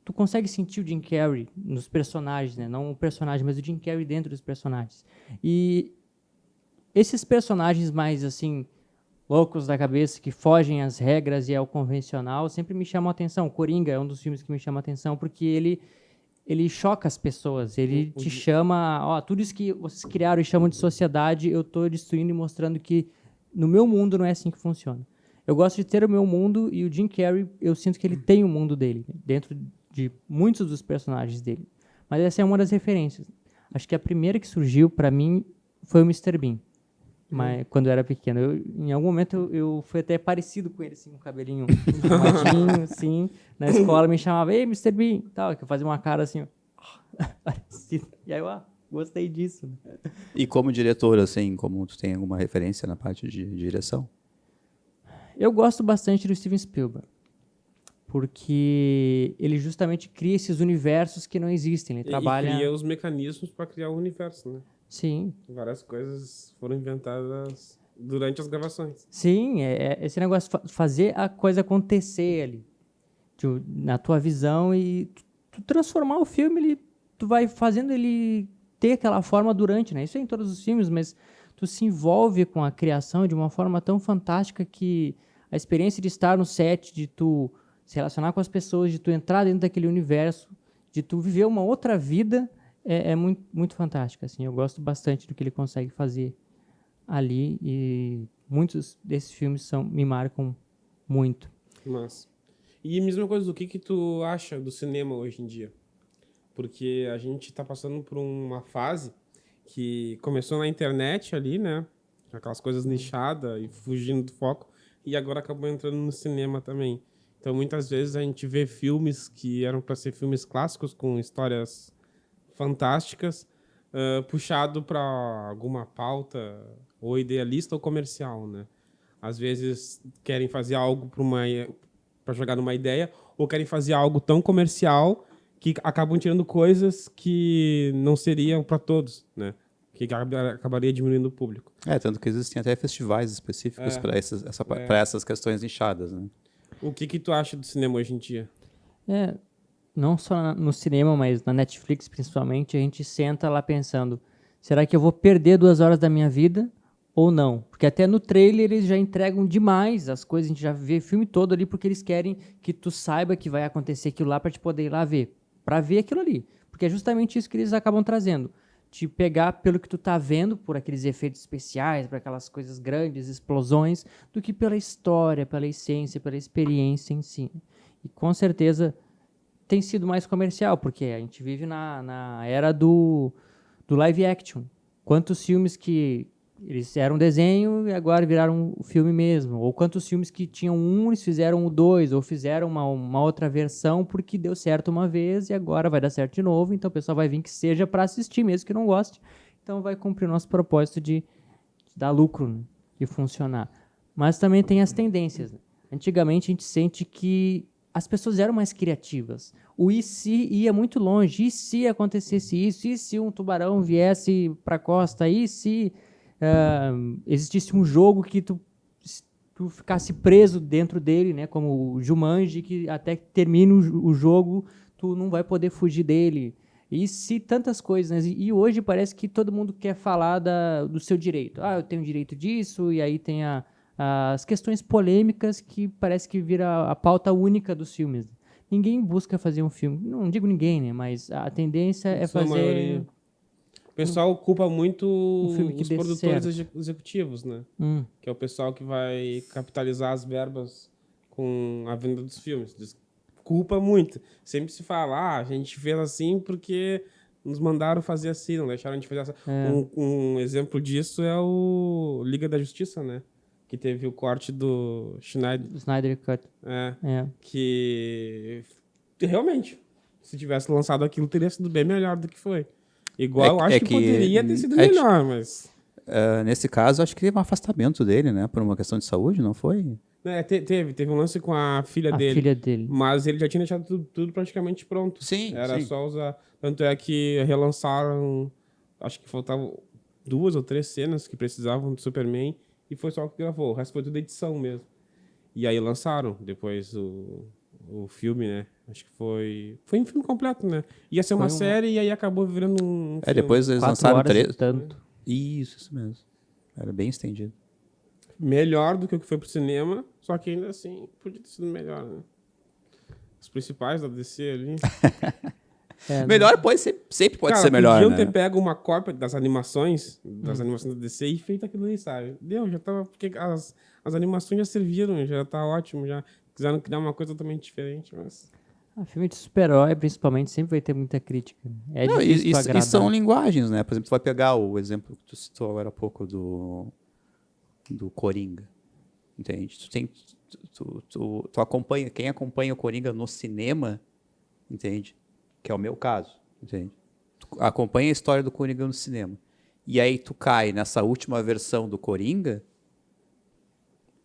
tu consegue sentir o Jim Carrey nos personagens, né? Não o personagem, mas o Jim Carrey dentro dos personagens. E esses personagens mais, assim, loucos da cabeça, que fogem às regras e ao convencional, sempre me chamam a atenção. Coringa é um dos filmes que me chama a atenção, porque ele choca as pessoas, ele te chama, tudo isso que vocês criaram e chamam de sociedade, eu estou destruindo e mostrando que no meu mundo não é assim que funciona. Eu gosto de ter o meu mundo e o Jim Carrey, eu sinto que ele tem o mundo dele, dentro de muitos dos personagens dele. Mas essa é uma das referências. Acho que a primeira que surgiu para mim foi o Mr. Bean. Mas quando eu era pequeno, em algum momento eu fui até parecido com ele, assim, com o cabelinho arrumadinho, assim, na escola me chamava, ei, Mr. Bean, tal, que eu fazia uma cara assim, parecido. E aí eu, gostei disso. Né? E como diretor, assim, como tu tem alguma referência na parte de direção? Eu gosto bastante do Steven Spielberg, porque ele justamente cria esses universos que não existem. Ele trabalha... E cria os mecanismos para criar o universo, né? Sim. Várias coisas foram inventadas durante as gravações. Sim, esse negócio de fazer a coisa acontecer ali, na tua visão, e tu transformar o filme, tu vai fazendo ele ter aquela forma durante, né? Isso é em todos os filmes, mas tu se envolve com a criação de uma forma tão fantástica que a experiência de estar no set, de tu se relacionar com as pessoas, de tu entrar dentro daquele universo, de tu viver uma outra vida, é muito, muito fantástica, assim. Eu gosto bastante do que ele consegue fazer ali e muitos desses filmes me marcam muito. Mas e a mesma coisa, o que tu acha do cinema hoje em dia? Porque a gente está passando por uma fase que começou na internet ali, né? Aquelas coisas nichadas e fugindo do foco, e agora acabou entrando no cinema também. Então, muitas vezes a gente vê filmes que eram para ser filmes clássicos com histórias fantásticas, puxado para alguma pauta ou idealista ou comercial, né? Às vezes querem fazer algo para jogar numa ideia, ou querem fazer algo tão comercial que acabam tirando coisas que não seriam para todos, né? Que acabaria diminuindo o público. Tanto que existem até festivais específicos para essas questões nichadas, né? O que tu acha do cinema hoje em dia? Não só no cinema, mas na Netflix principalmente, a gente senta lá pensando, será que eu vou perder 2 horas da minha vida ou não? Porque até no trailer eles já entregam demais as coisas, a gente já vê o filme todo ali porque eles querem que tu saiba que vai acontecer aquilo lá para te poder ir lá ver, para ver aquilo ali. Porque é justamente isso que eles acabam trazendo. Te pegar pelo que tu tá vendo, por aqueles efeitos especiais, por aquelas coisas grandes, explosões, do que pela história, pela essência, pela experiência em si. E com certeza tem sido mais comercial, porque a gente vive na era do live action. Quantos filmes que Eles eram um desenho e agora viraram um filme mesmo. Ou quantos filmes que tinham um, eles fizeram o 2, ou fizeram uma outra versão porque deu certo uma vez e agora vai dar certo de novo. Então o pessoal vai vir que seja para assistir, mesmo que não goste. Então vai cumprir o nosso propósito de dar lucro, né? De funcionar. Mas também tem as tendências, né? Antigamente a gente sente que as pessoas eram mais criativas. O e se ia muito longe. E se acontecesse isso? E se um tubarão viesse para a costa? E se existisse um jogo que tu ficasse preso dentro dele, né? Como o Jumanji, que até que termine o jogo, tu não vai poder fugir dele. E se tantas coisas, né? E hoje parece que todo mundo quer falar do seu direito. Eu tenho direito disso, e aí tem as questões polêmicas que parece que vira a pauta única dos filmes. Ninguém busca fazer um filme, não digo ninguém, né? Mas a tendência é fazer... O pessoal culpa muito filme que os dê produtores certo. executivos, né? Que é o pessoal que vai capitalizar as verbas com a venda dos filmes. Culpa muito. Sempre se fala, a gente fez assim porque nos mandaram fazer assim, não deixaram a gente fazer assim. Um exemplo disso é o Liga da Justiça, né? Que teve o corte do Snyder Cut. Que realmente, se tivesse lançado aquilo, teria sido bem melhor do que foi. Igual, eu acho que poderia ter sido melhor, mas... nesse caso, acho que teve um afastamento dele, né? Por uma questão de saúde, não foi? Teve um lance com a filha dele. Mas ele já tinha deixado tudo praticamente pronto. Sim, Era só usar... Tanto é que relançaram... Acho que faltavam 2 ou 3 cenas que precisavam do Superman e foi só o que gravou. O resto foi tudo edição mesmo. E aí lançaram depois o filme, né? Acho que foi um filme completo, né? Ia ser uma série e aí acabou virando um filme. Depois eles 4 lançaram horas 3. e tanto. Isso mesmo. Era bem estendido. Melhor do que o que foi pro cinema, só que ainda assim podia ter sido melhor, né? Os principais da DC ali. Melhor sempre pode ser melhor, podiam né? ter pego uma cópia das animações da DC e feito aquilo ali, sabe? Já tava... Porque as animações já serviram, já tá ótimo, já quiseram criar uma coisa totalmente diferente, mas... Filme de super-herói, principalmente, sempre vai ter muita crítica. Não, difícil tu agradar. e são linguagens, né? Por exemplo, tu vai pegar o exemplo que tu citou agora há pouco do Coringa, entende? Tu acompanha, quem acompanha o Coringa no cinema, entende? Que é o meu caso, entende? Tu acompanha a história do Coringa no cinema. E aí tu cai nessa última versão do Coringa,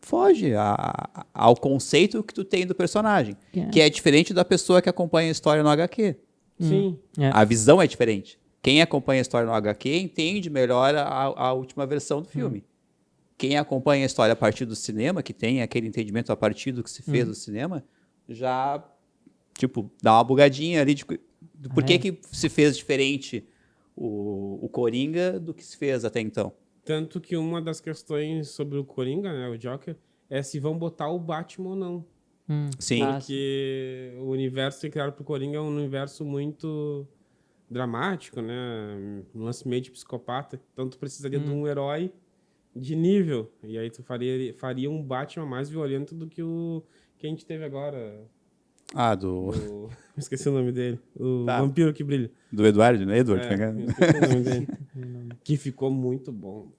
foge ao conceito que tu tem do personagem, que é diferente da pessoa que acompanha a história no HQ. Sim. A visão é diferente. Quem acompanha a história no HQ entende melhor a última versão do filme. Quem acompanha a história a partir do cinema, que tem aquele entendimento a partir do que se fez no cinema, já, dá uma bugadinha ali de por que se fez diferente o Coringa do que se fez até então. Tanto que uma das questões sobre o Coringa, né, o Joker, é se vão botar o Batman ou não. Sim. Porque o universo que criaram pro Coringa é um universo muito dramático, né? Um lance meio de psicopata. Então tu precisaria de um herói de nível. E aí tu faria um Batman mais violento do que o que a gente teve agora. Esqueci o nome dele. O Vampiro que Brilha. Do Edward, né? Edward. Esqueci o nome dele. Que ficou muito bom.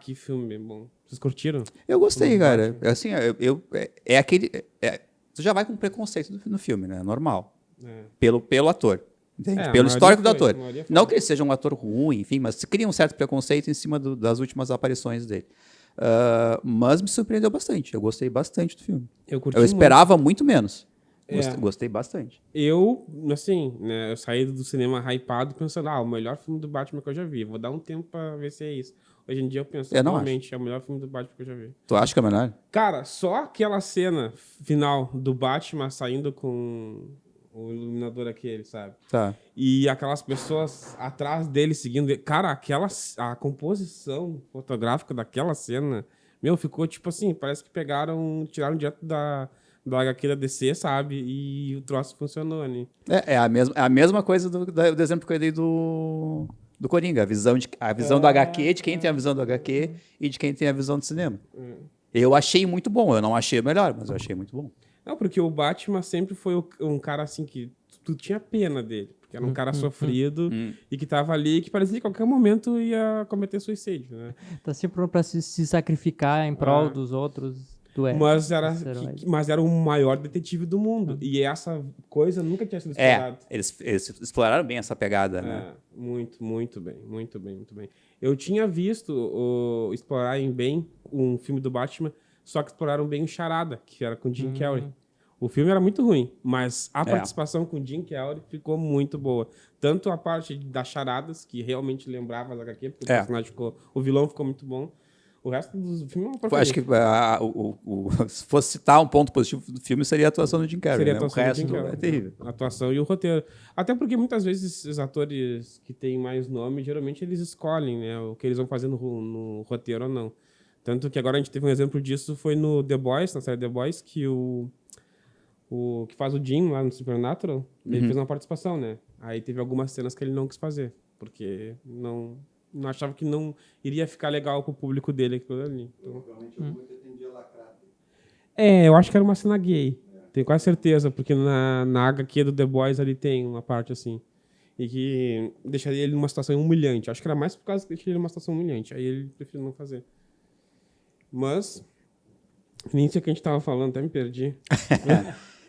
Que filme bom. Vocês curtiram? Eu gostei, cara. Assim, tu já vai com preconceito no filme, né? Normal. Pelo ator. Entende? Pelo histórico do ator. Não que ele seja um ator ruim, enfim, mas se cria um certo preconceito em cima das últimas aparições dele. Mas me surpreendeu bastante. Eu gostei bastante do filme. Eu esperava muito menos. Gostei bastante. Eu saí do cinema hypado pensando, o melhor filme do Batman que eu já vi. Vou dar um tempo pra ver se é isso. Hoje em dia eu penso, realmente, é o melhor filme do Batman que eu já vi. Tu acha que é o melhor? Cara, só aquela cena final do Batman saindo com o iluminador aquele, sabe? Tá. E aquelas pessoas atrás dele seguindo ele. Cara, a composição fotográfica daquela cena, ficou assim, parece que tiraram direto da HQ da DC, sabe? E o troço funcionou, né? É a mesma coisa do exemplo que eu dei do Coringa. A visão do HQ, de quem tem a visão do HQ e de quem tem a visão do cinema. Eu achei muito bom. Eu não achei o melhor, mas eu achei muito bom. Não, porque o Batman sempre foi um cara assim que tu tinha pena dele. porque era um cara sofrido e que tava ali, que parecia que a qualquer momento ia cometer suicídio, né? Tá sempre pronto pra se sacrificar em prol dos outros. Mas era o maior detetive do mundo. E essa coisa nunca tinha sido explorada. Eles exploraram bem essa pegada, né? Muito bem. Eu tinha visto explorarem bem um filme do Batman, só que exploraram bem o Charada, que era com Jim Carrey. O filme era muito ruim, mas a participação com Jim Carrey ficou muito boa. Tanto a parte das charadas, que realmente lembrava as HQ, porque o personagem o vilão ficou muito bom. O resto do filme é uma porcaria. Acho que se fosse citar um ponto positivo do filme, seria a atuação do Jim Carrey. Né? O resto é terrível. A atuação e o roteiro. Até porque muitas vezes os atores que têm mais nome, geralmente eles escolhem, né, o que eles vão fazer no roteiro ou não. Tanto que agora a gente teve um exemplo disso, foi no The Boys, na série The Boys, que o que faz o Jim lá no Supernatural, ele fez uma participação, né? Aí teve algumas cenas que ele não quis fazer, porque não achava que não iria ficar legal pro público dele aquilo ali. Então, Provavelmente eu entendia lacrado. eu acho que era uma cena gay. Tenho quase certeza, porque na HQ do The Boys ali tem uma parte assim. E que deixaria ele numa situação humilhante. Acho que era mais por causa que deixaria ele numa situação humilhante. Aí ele preferiu não fazer. Mas, nisso que a gente tava falando, até me perdi.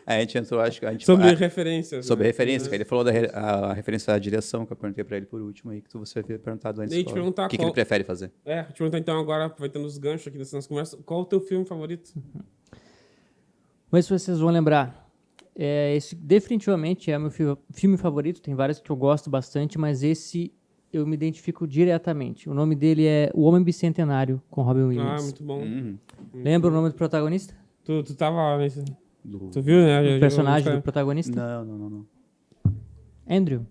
A gente entrou, acho que Sobre referências. Sobre né? referência, que ele falou a referência à direção, que eu perguntei pra ele por último, aí que você havia perguntado antes. E te perguntar o que ele prefere fazer. Te perguntar então agora, aproveitando os ganchos aqui dessa nossa conversa, qual o teu filme favorito? Mas se vocês vão lembrar, esse definitivamente é meu filme favorito, tem vários que eu gosto bastante, mas esse eu me identifico diretamente. O nome dele é O Homem Bicentenário, com Robin Williams. Muito bom. Lembra o nome do protagonista? Tu tava nesse... Tu viu, né? O personagem do protagonista? Não. Andrew.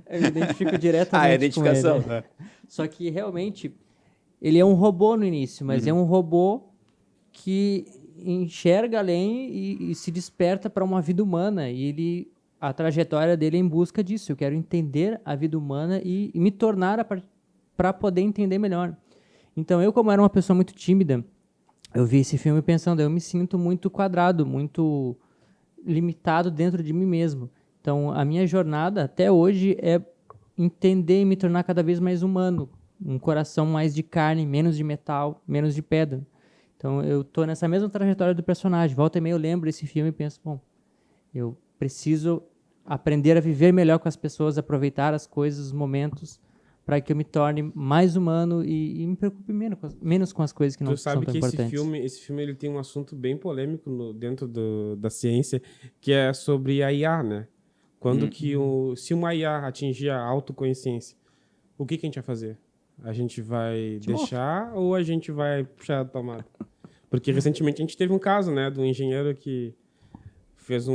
Eu me identifico diretamente a identificação, com ele. Só que, realmente, ele é um robô no início, mas é um robô que enxerga além e se desperta para uma vida humana. E a trajetória dele é em busca disso. Eu quero entender a vida humana e me tornar para poder entender melhor. Então, eu, como era uma pessoa muito tímida, eu vi esse filme pensando, eu me sinto muito quadrado, muito limitado dentro de mim mesmo. Então, a minha jornada até hoje é entender e me tornar cada vez mais humano. Um coração mais de carne, menos de metal, menos de pedra. Então, eu estou nessa mesma trajetória do personagem. Volta e meia eu lembro desse filme e penso, bom, eu preciso aprender a viver melhor com as pessoas, aproveitar as coisas, os momentos, para que eu me torne mais humano e me preocupe menos com as coisas que não são tão importantes. Tu sabe que esse filme ele tem um assunto bem polêmico dentro da ciência, que é sobre a IA, né? Quando se uma IA atingir a autoconsciência, o que a gente vai fazer? A gente vai deixar ou a gente vai puxar a tomada? Porque recentemente a gente teve um caso, né, de um engenheiro que fez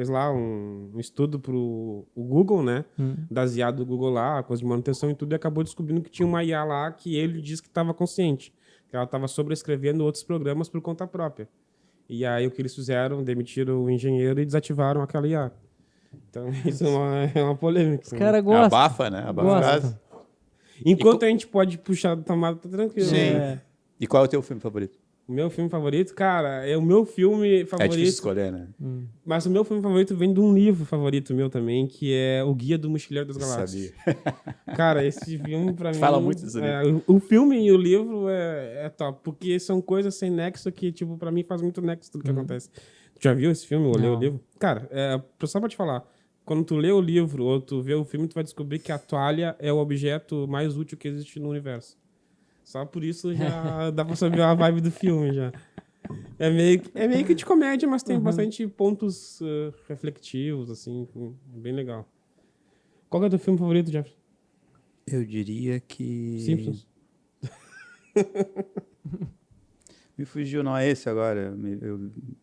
lá um estudo pro o Google, né? Das IA do Google lá, coisa de manutenção e tudo, e acabou descobrindo que tinha uma IA lá que ele disse que estava consciente. Que ela estava sobrescrevendo outros programas por conta própria. E aí o que eles fizeram? Demitiram o engenheiro e desativaram aquela IA. Então isso é uma polêmica. Os caras gostam. Abafa, né? Abafa. Enquanto a gente pode puxar da tomada, tá tranquilo. Sim. E qual é o teu filme favorito? O meu filme favorito, cara, é o meu filme favorito. É difícil escolher, né? Mas o meu filme favorito vem de um livro favorito meu também, que é O Guia do Mochileiro das Galáxias. Sabia. Cara, esse filme pra mim... Fala muito desse livro. O filme e o livro é top, porque são coisas sem nexo que, tipo, pra mim faz muito nexo tudo que acontece. Tu já viu esse filme ou leu o livro? Cara, só pra te falar, quando tu lê o livro ou tu vê o filme, tu vai descobrir que a toalha é o objeto mais útil que existe no universo. Só por isso já dá pra saber a vibe do filme já. É meio que de comédia, mas tem bastante pontos reflexivos, assim, bem legal. Qual é o teu filme favorito, Jeff? Eu diria que... Simpsons. Me fugiu, não é esse agora.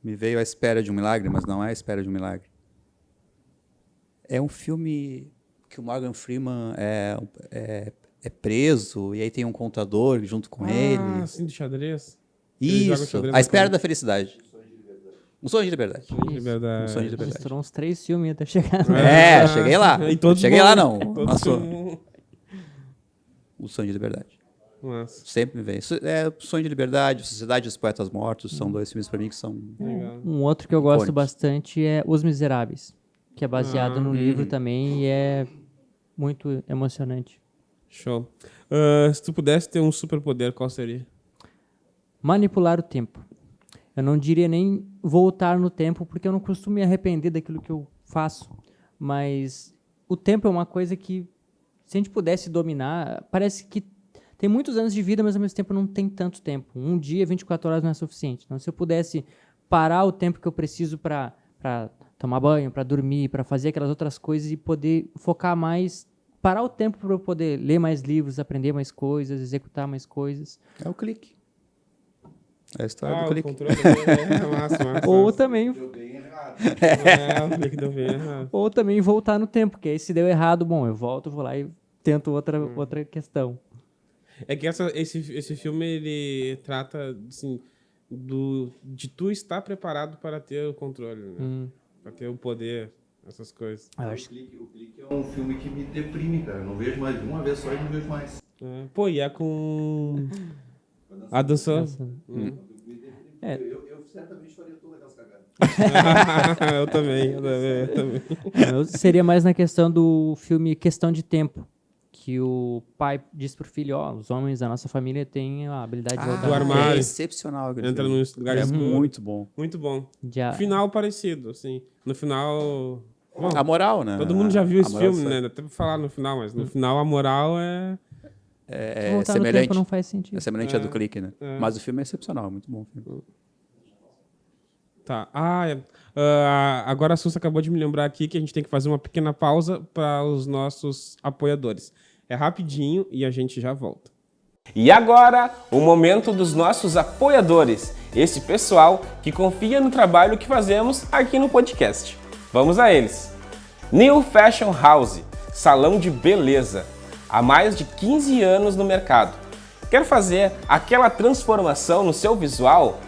Me veio A Espera de um Milagre, mas não é A Espera de um Milagre. É um filme que o Morgan Freeman é preso, e aí tem um contador junto com ele. Ah, sim, do xadrez. Isso, A Espera da Felicidade. Um Sonho de Liberdade. Um Sonho de Liberdade. Um Sonho de Liberdade. Misturou uns 3 filmes até chegar. Cheguei lá. E todos Cheguei lá, não. todos O Sonho de Liberdade. Nossa. Sempre vem. Sonho de Liberdade, Sociedade dos Poetas Mortos, são 2 filmes pra mim que são... Legal. Um outro que eu gosto Icônicos. bastante é Os Miseráveis, que é baseado no livro também e é muito emocionante. Show. Se tu pudesse ter um superpoder, qual seria? Manipular o tempo. Eu não diria nem voltar no tempo, porque eu não costumo me arrepender daquilo que eu faço. Mas o tempo é uma coisa que, se a gente pudesse dominar, parece que tem muitos anos de vida, mas ao mesmo tempo não tem tanto tempo. Um dia, 24 horas não é suficiente. Então, se eu pudesse parar o tempo que eu preciso para tomar banho, para dormir, para fazer aquelas outras coisas e poder focar mais, parar o tempo para eu poder ler mais livros, aprender mais coisas, executar mais coisas. É o clique. É a história do o clique. controle é massa. Ou também, Deu bem errado. O clique deu bem errado. ou também voltar no tempo, que aí se deu errado, bom, eu volto, vou lá e tento outra questão. É que esse filme, ele trata, assim, de tu estar preparado para ter o controle, né? Para ter o poder, essas coisas. Eu acho O Clique é um filme que me deprime, cara. Eu não vejo mais, uma vez só e não vejo mais. Pô, e é com a dança. Eu certamente faria todas aquelas cagadas. eu também. seria mais na questão do filme Questão de Tempo, que o pai diz pro filho, os homens da nossa família têm a habilidade de voltar do no armário. É excepcional. aquele Entra filme. num lugar É escuro. muito bom. Muito bom. Já- Final parecido, assim. No final... Bom, A moral, né? todo mundo já viu A esse moral filme, né? Até pra falar no final, mas no final a moral é... É voltar no semelhante. tempo não faz sentido. É semelhante à do clique, né? Mas o filme é excepcional, muito bom. Filme. Tá. Agora a Sussa acabou de me lembrar aqui que a gente tem que fazer uma pequena pausa para os nossos apoiadores. É rapidinho e a gente já volta. E agora, o momento dos nossos apoiadores. Esse pessoal que confia no trabalho que fazemos aqui no podcast. Vamos a eles. New Fashion House, salão de beleza. Há mais de 15 anos no mercado. Quer fazer aquela transformação no seu visual?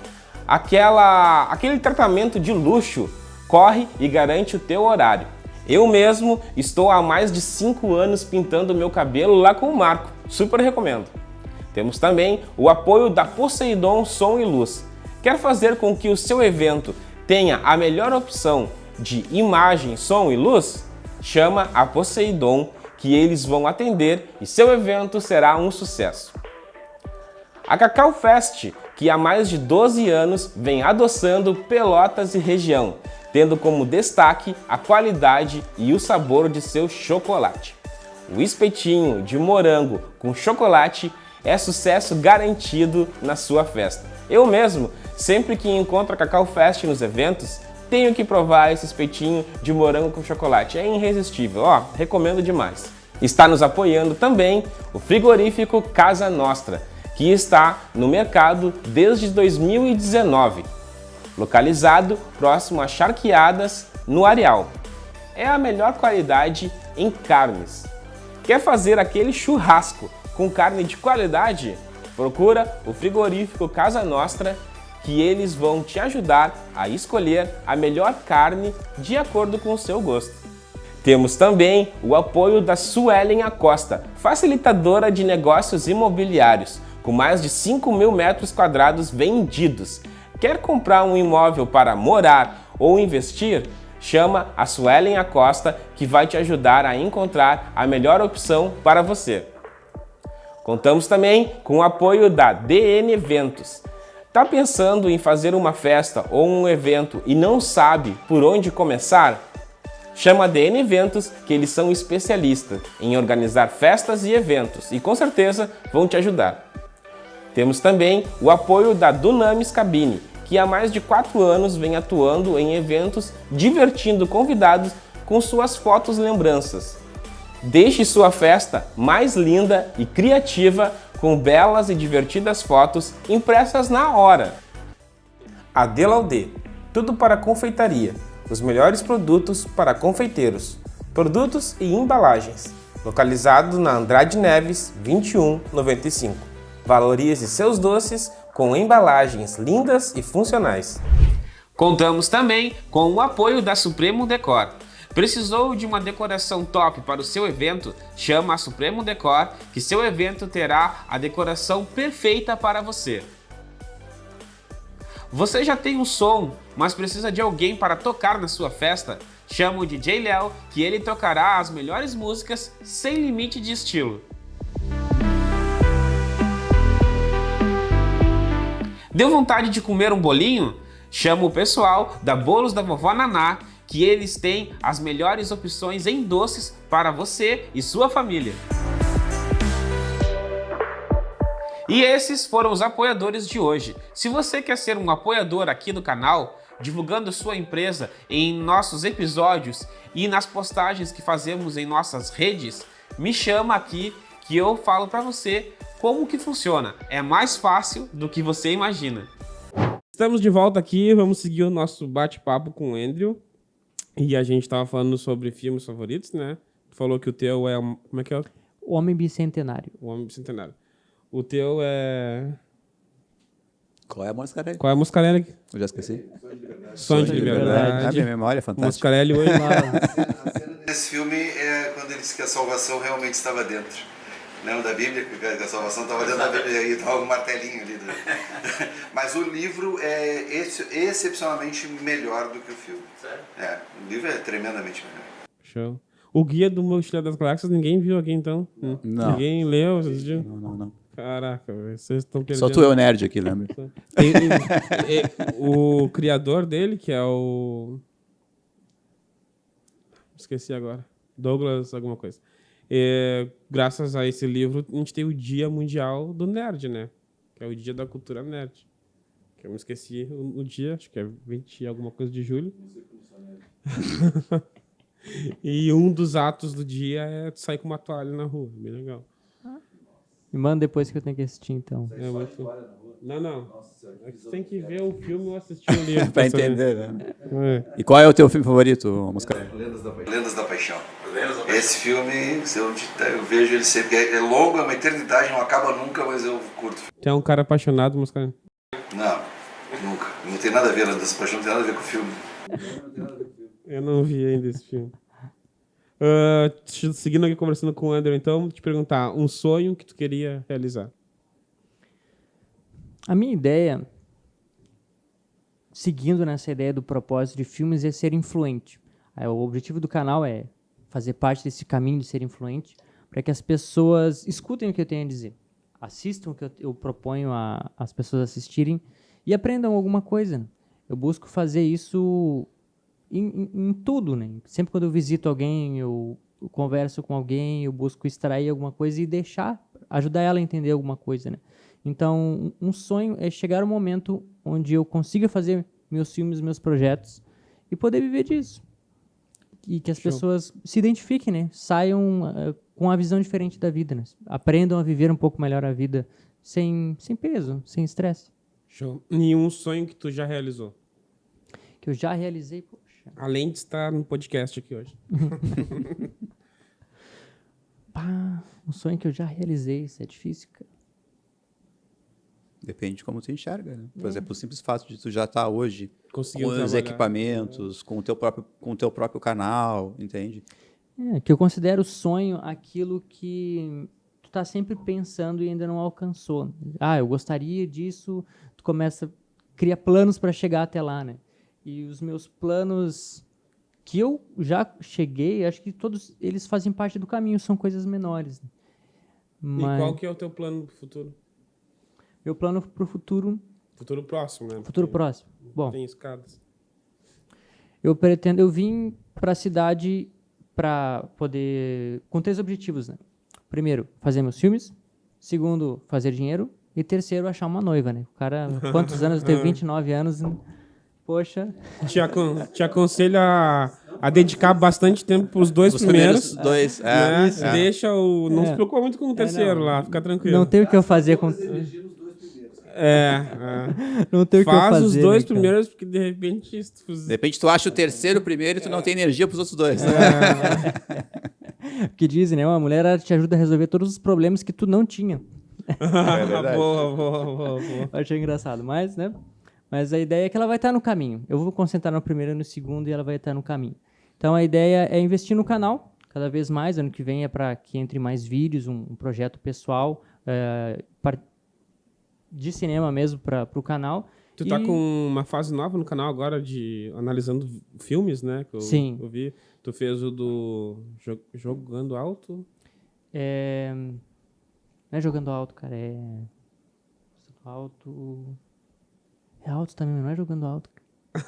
Aquele tratamento de luxo? Corre e garante o teu horário. Eu mesmo estou há mais de 5 anos pintando meu cabelo lá com o Marco. Super recomendo. Temos também o apoio da Poseidon Som e Luz. Quer fazer com que o seu evento tenha a melhor opção de imagem, som e luz? Chama a Poseidon que eles vão atender e seu evento será um sucesso. A Cacau Fest, que há mais de 12 anos vem adoçando Pelotas e região, tendo como destaque a qualidade e o sabor de seu chocolate. O espetinho de morango com chocolate é sucesso garantido na sua festa. Eu mesmo, sempre que encontro a Cacau Fest nos eventos, tenho que provar esse espetinho de morango com chocolate. É irresistível, recomendo demais. Está nos apoiando também o frigorífico Casa Nostra, que está no mercado desde 2019. Localizado próximo a Charqueadas, no Areal. É a melhor qualidade em carnes. Quer fazer aquele churrasco com carne de qualidade? Procura o frigorífico Casa Nostra, que eles vão te ajudar a escolher a melhor carne de acordo com o seu gosto. Temos também o apoio da Suelen Acosta, facilitadora de negócios imobiliários, com mais de 5.000 metros quadrados vendidos. Quer comprar um imóvel para morar ou investir? Chama a Suelen Acosta, que vai te ajudar a encontrar a melhor opção para você. Contamos também com o apoio da DN Eventos. Tá pensando em fazer uma festa ou um evento e não sabe por onde começar? Chama a DN Eventos, que eles são especialistas em organizar festas e eventos e com certeza vão te ajudar. Temos também o apoio da Dunamis Cabine, que há mais de 4 anos vem atuando em eventos, divertindo convidados com suas fotos lembranças. Deixe sua festa mais linda e criativa com belas e divertidas fotos impressas na hora. Adelaude, tudo para confeitaria. Os melhores produtos para confeiteiros. Produtos e embalagens. Localizado na Andrade Neves, 2195. Valorize seus doces com embalagens lindas e funcionais. Contamos também com o apoio da Supremo Decor. Precisou de uma decoração top para o seu evento? Chama a Supremo Decor, que seu evento terá a decoração perfeita para você. Você já tem um som, mas precisa de alguém para tocar na sua festa? Chama o DJ Léo, que ele tocará as melhores músicas sem limite de estilo. Deu vontade de comer um bolinho? Chama o pessoal da Bolos da Vovó Naná, que eles têm as melhores opções em doces para você e sua família. E esses foram os apoiadores de hoje. Se você quer ser um apoiador aqui do canal, divulgando sua empresa em nossos episódios e nas postagens que fazemos em nossas redes, me chama aqui que eu falo para você como que funciona. É mais fácil do que você imagina. Estamos de volta aqui, vamos seguir o nosso bate-papo com o Andrew. E a gente estava falando sobre filmes favoritos, né? Tu falou que o teu é... Como é que é? O Homem Bicentenário. O Homem Bicentenário. O teu é... Qual é a Moscarelli? Qual é a Moscarelli? Eu já esqueci. Sonho de Liberdade. Ah, minha memória é fantástica. Moscarelli hoje lá. A cena desse filme é quando ele disse que a salvação realmente estava dentro. Lembra da Bíblia? Que a salvação estava dentro da Bíblia e estava um martelinho ali. Mas o livro é excepcionalmente melhor do que o filme. Sério? É, o livro é tremendamente melhor. Show. O Guia do Mochileiro das Galáxias, ninguém viu aqui então? Não. Ninguém leu? Assistiu? Não. Caraca, vocês estão perdendo. Só tu é o nerd aqui, lembra? O criador dele, que é o... Esqueci agora. Douglas alguma coisa. Graças a esse livro, a gente tem o Dia Mundial do Nerd, né? Que é o Dia da Cultura Nerd. Que eu me esqueci o dia, acho que é 20 alguma coisa de julho. E um dos atos do dia é sair com uma toalha na rua. Bem legal. Me manda depois que eu tenho que assistir, então. É muito... Não. Você tem que ver o filme ou assistir o livro. Pra entender, né? É. E qual é o teu filme favorito, Moscarelli? Lendas da Paixão. Esse filme, eu vejo ele sempre. É longo, é uma eternidade, não acaba nunca, mas eu curto. Tu é um cara apaixonado, mas cara... Não, nunca. Não tem nada a ver, Lendas da Paixão não tem nada a ver com o filme. Eu não vi ainda esse filme. Seguindo aqui conversando com o Andrew, então, te perguntar, um sonho que tu queria realizar? A minha ideia, seguindo nessa ideia do propósito de filmes, é ser influente. O objetivo do canal é fazer parte desse caminho de ser influente, para que as pessoas escutem o que eu tenho a dizer, assistam o que eu proponho as pessoas assistirem e aprendam alguma coisa. Eu busco fazer isso em tudo, né? Sempre quando eu visito alguém, eu converso com alguém, eu busco extrair alguma coisa e ajudar ela a entender alguma coisa, né? Então, um sonho é chegar um momento onde eu consiga fazer meus filmes, meus projetos e poder viver disso. E que as pessoas se identifiquem, né? Saiam com uma visão diferente da vida, né? Aprendam a viver um pouco melhor a vida sem peso, sem estresse. Show. E um sonho que tu já realizou? Que eu já realizei, poxa. Além de estar no podcast aqui hoje. Um sonho que eu já realizei, isso é difícil, cara. Depende de como tu enxerga, né? Por exemplo, o simples fato de tu já estar hoje Conseguiu com os trabalhar. equipamentos, com o teu próprio canal, entende? Que eu considero sonho aquilo que tu tá sempre pensando e ainda não alcançou. Eu gostaria disso, tu cria planos para chegar até lá, né? E os meus planos que eu já cheguei, acho que todos eles fazem parte do caminho, são coisas menores. Né? E qual que é o teu plano pro futuro? Meu plano pro futuro... Futuro próximo, né? Futuro próximo. Bom, Tem escadas. eu vim para a cidade para poder... com 3 objetivos, né? Primeiro, fazer meus filmes. Segundo, fazer dinheiro. E terceiro, achar uma noiva, né? O cara, quantos anos? Eu tenho 29 anos. Poxa. Te aconselho a dedicar bastante tempo pros dois Os primeiros. dois. Né? É. Deixa não se preocupa muito com o terceiro lá, fica tranquilo. Não tem o que eu fazer com... Não tem o que eu fazer. Faz os dois né, cara? primeiros, porque de repente... De repente tu acha o terceiro primeiro e tu não tem energia pros outros dois. O que dizem, né? Uma mulher ela te ajuda a resolver todos os problemas que tu não tinha. É verdade. Boa. Eu achei engraçado, mas, né? Mas a ideia é que ela vai estar no caminho. Eu vou concentrar no primeiro e no segundo e ela vai estar no caminho. Então a ideia é investir no canal cada vez mais. Ano que vem é para que entre mais vídeos, um projeto pessoal de cinema mesmo para o canal. Tu tá com uma fase nova no canal agora de analisando filmes, né? Que Sim. Eu vi. Tu fez o do Jogando Alto? Não é Jogando Alto, cara. É alto. É alto também, mas não é Jogando Alto. O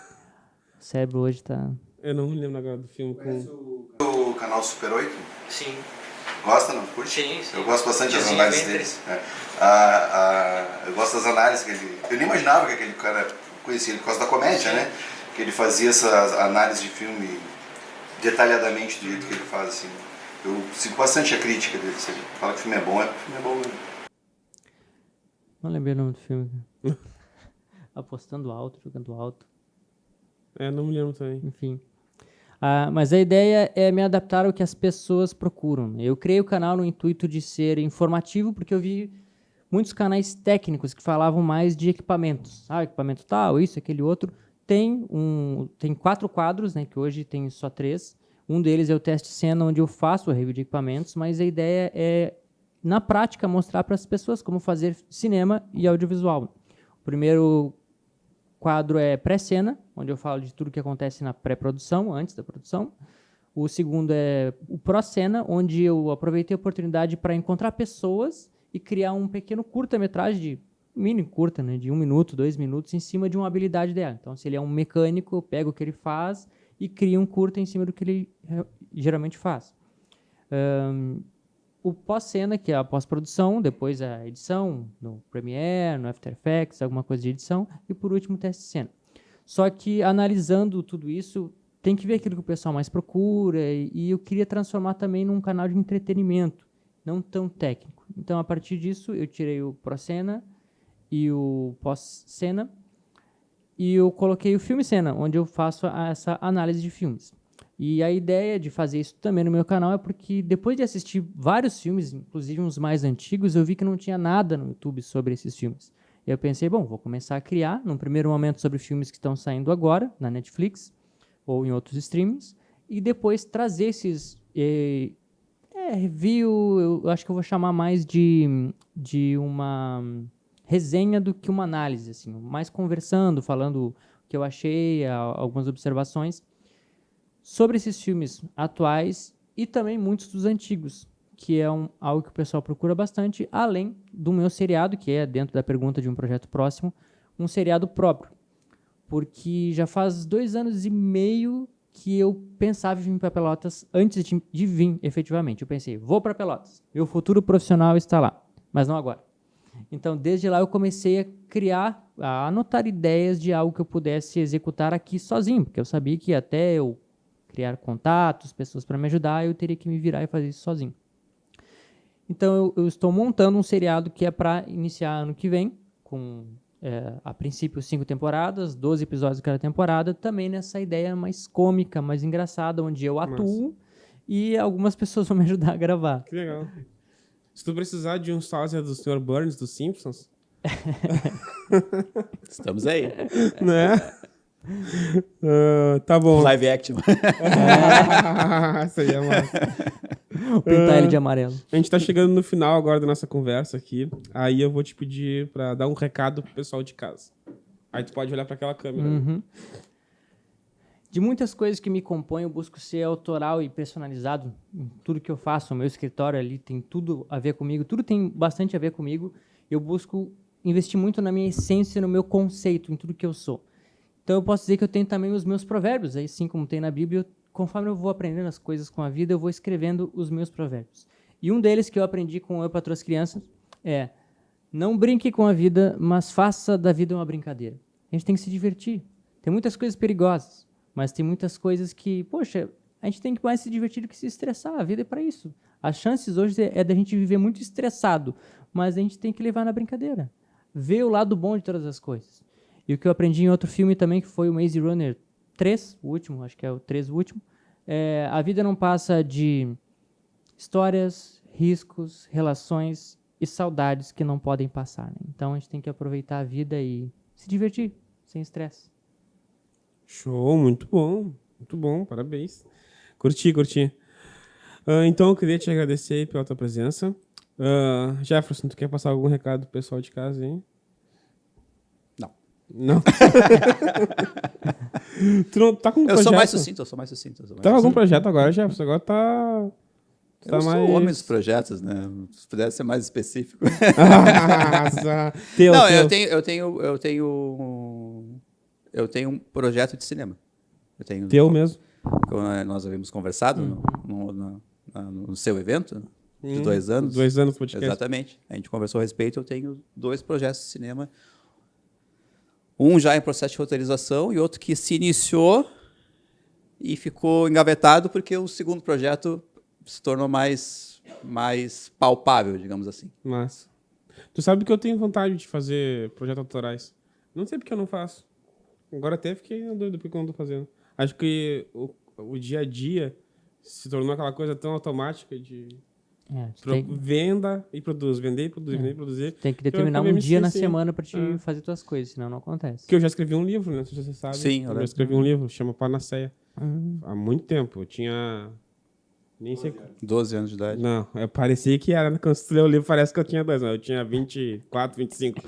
cérebro hoje tá... Eu não me lembro agora do filme. O canal Super 8? Sim. Gosta, não? Curte? Sim. Eu gosto bastante das Sim, análises bem deles. Eu gosto das análises que ele... Eu nem imaginava que aquele cara conhecia ele por causa da comédia, né? Que ele fazia essas análises de filme detalhadamente do jeito que ele faz, assim. Eu sigo bastante a crítica dele. Você fala que o filme é bom, mesmo. Não lembrei o nome do filme. Apostando alto, jogando alto. Não me lembro também. Enfim. Mas a ideia é me adaptar ao que as pessoas procuram. Eu criei o canal no intuito de ser informativo, porque eu vi muitos canais técnicos que falavam mais de equipamentos. Equipamento tal, isso, aquele outro. Tem 4 quadros, né, que hoje tem só 3. Um deles é o teste cena, onde eu faço o review de equipamentos, mas a ideia é, na prática, mostrar para as pessoas como fazer cinema e audiovisual. O primeiro quadro é pré-cena, onde eu falo de tudo que acontece na pré-produção, antes da produção. O segundo é o pró-cena, onde eu aproveitei a oportunidade para encontrar pessoas e criar um pequeno curta-metragem, mini curta, né, de 1 minuto, 2 minutos, em cima de uma habilidade dela. Então, se ele é um mecânico, eu pego o que ele faz e crio um curta em cima do que ele geralmente faz. O pós-cena, que é a pós-produção, depois a edição, no Premiere, no After Effects, alguma coisa de edição, e por último o teste de cena. Só que analisando tudo isso, tem que ver aquilo que o pessoal mais procura, e eu queria transformar também num canal de entretenimento, não tão técnico. Então, a partir disso, eu tirei o pró-cena e o pós-cena, e eu coloquei o filme-cena, onde eu faço essa análise de filmes. E a ideia de fazer isso também no meu canal é porque depois de assistir vários filmes, inclusive uns mais antigos, eu vi que não tinha nada no YouTube sobre esses filmes. E eu pensei, vou começar a criar, num primeiro momento, sobre filmes que estão saindo agora, na Netflix, ou em outros streamings, e depois trazer esses review, eu acho que eu vou chamar mais de uma resenha do que uma análise, assim, mais conversando, falando o que eu achei, algumas observações sobre esses filmes atuais e também muitos dos antigos, que é algo que o pessoal procura bastante, além do meu seriado, que é, dentro da pergunta de um projeto próximo, um seriado próprio. Porque já faz 2 anos e meio que eu pensava em vir para Pelotas antes de vir, efetivamente. Eu pensei, vou para Pelotas, meu futuro profissional está lá, mas não agora. Então, desde lá eu comecei a anotar ideias de algo que eu pudesse executar aqui sozinho, porque eu sabia que até eu criar contatos, pessoas para me ajudar, eu teria que me virar e fazer isso sozinho. Então, eu estou montando um seriado que é para iniciar ano que vem, com, a princípio, 5 temporadas, 12 episódios de cada temporada, também nessa ideia mais cômica, mais engraçada, onde eu atuo e algumas pessoas vão me ajudar a gravar. Que legal. Se tu precisar de um sósia do Sr. Burns, dos Simpsons... Estamos aí. Né? Tá bom. Live action. Isso aí é massa. Pintar ele de amarelo. A gente tá chegando no final agora da nossa conversa aqui. Aí eu vou te pedir pra dar um recado pro pessoal de casa. Aí tu pode olhar pra aquela câmera. Uhum. De muitas coisas que me compõem, eu busco ser autoral e personalizado em tudo que eu faço. O meu escritório ali tem tudo a ver comigo, tudo tem bastante a ver comigo. Eu busco investir muito na minha essência, no meu conceito, em tudo que eu sou. Então eu posso dizer que eu tenho também os meus provérbios, assim como tem na Bíblia. Conforme eu vou aprendendo as coisas com a vida, eu vou escrevendo os meus provérbios. E um deles que eu aprendi com o Eu Patroa as Crianças é: não brinque com a vida, mas faça da vida uma brincadeira. A gente tem que se divertir. Tem muitas coisas perigosas, mas tem muitas coisas que, poxa, a gente tem que mais se divertir do que se estressar. A vida é para isso. As chances hoje é da gente viver muito estressado, mas a gente tem que levar na brincadeira. Ver o lado bom de todas as coisas. E o que eu aprendi em outro filme também, que foi o Maze Runner 3, o último, acho que é o 3 o último, a vida não passa de histórias, riscos, relações e saudades que não podem passar. Né? Então a gente tem que aproveitar a vida e se divertir, sem estresse. Show, muito bom, parabéns. Curti. Então, eu queria te agradecer aí pela tua presença. Jefferson, tu quer passar algum recado pro pessoal de casa, hein? Não? Tu não tá com um Eu projeto? sou mais sucinto. Tá com algum projeto agora, Jefferson? Agora tá... Eu sou o homem dos projetos, né? Se pudesse ser mais específico. Teu. Eu tenho um projeto de cinema. Teu mesmo. Como nós havíamos conversado no seu evento de 2 anos. 2 anos podcast. Exatamente. A gente conversou a respeito. Eu tenho 2 projetos de cinema. Um já em processo de roteirização e outro que se iniciou e ficou engavetado porque o segundo projeto se tornou mais palpável, digamos assim. Mas tu sabe que eu tenho vontade de fazer projetos autorais. Não sei porque eu não faço. Agora até fiquei doido porque eu não tô fazendo. Acho que o dia a dia se tornou aquela coisa tão automática de venda e produz, vender e produzir, vender e produzir. Tem que determinar um dia na semana pra te fazer tuas coisas, senão não acontece. Porque eu já escrevi um livro, né? Não sei se você sabe. Sim, eu já escrevi um livro, chama Panaceia. Há muito tempo. Eu tinha... Nem sei... 12 anos de idade. Não, parecia que era. Quando você leu o livro, parece que eu tinha 2, mas eu tinha 24, 25.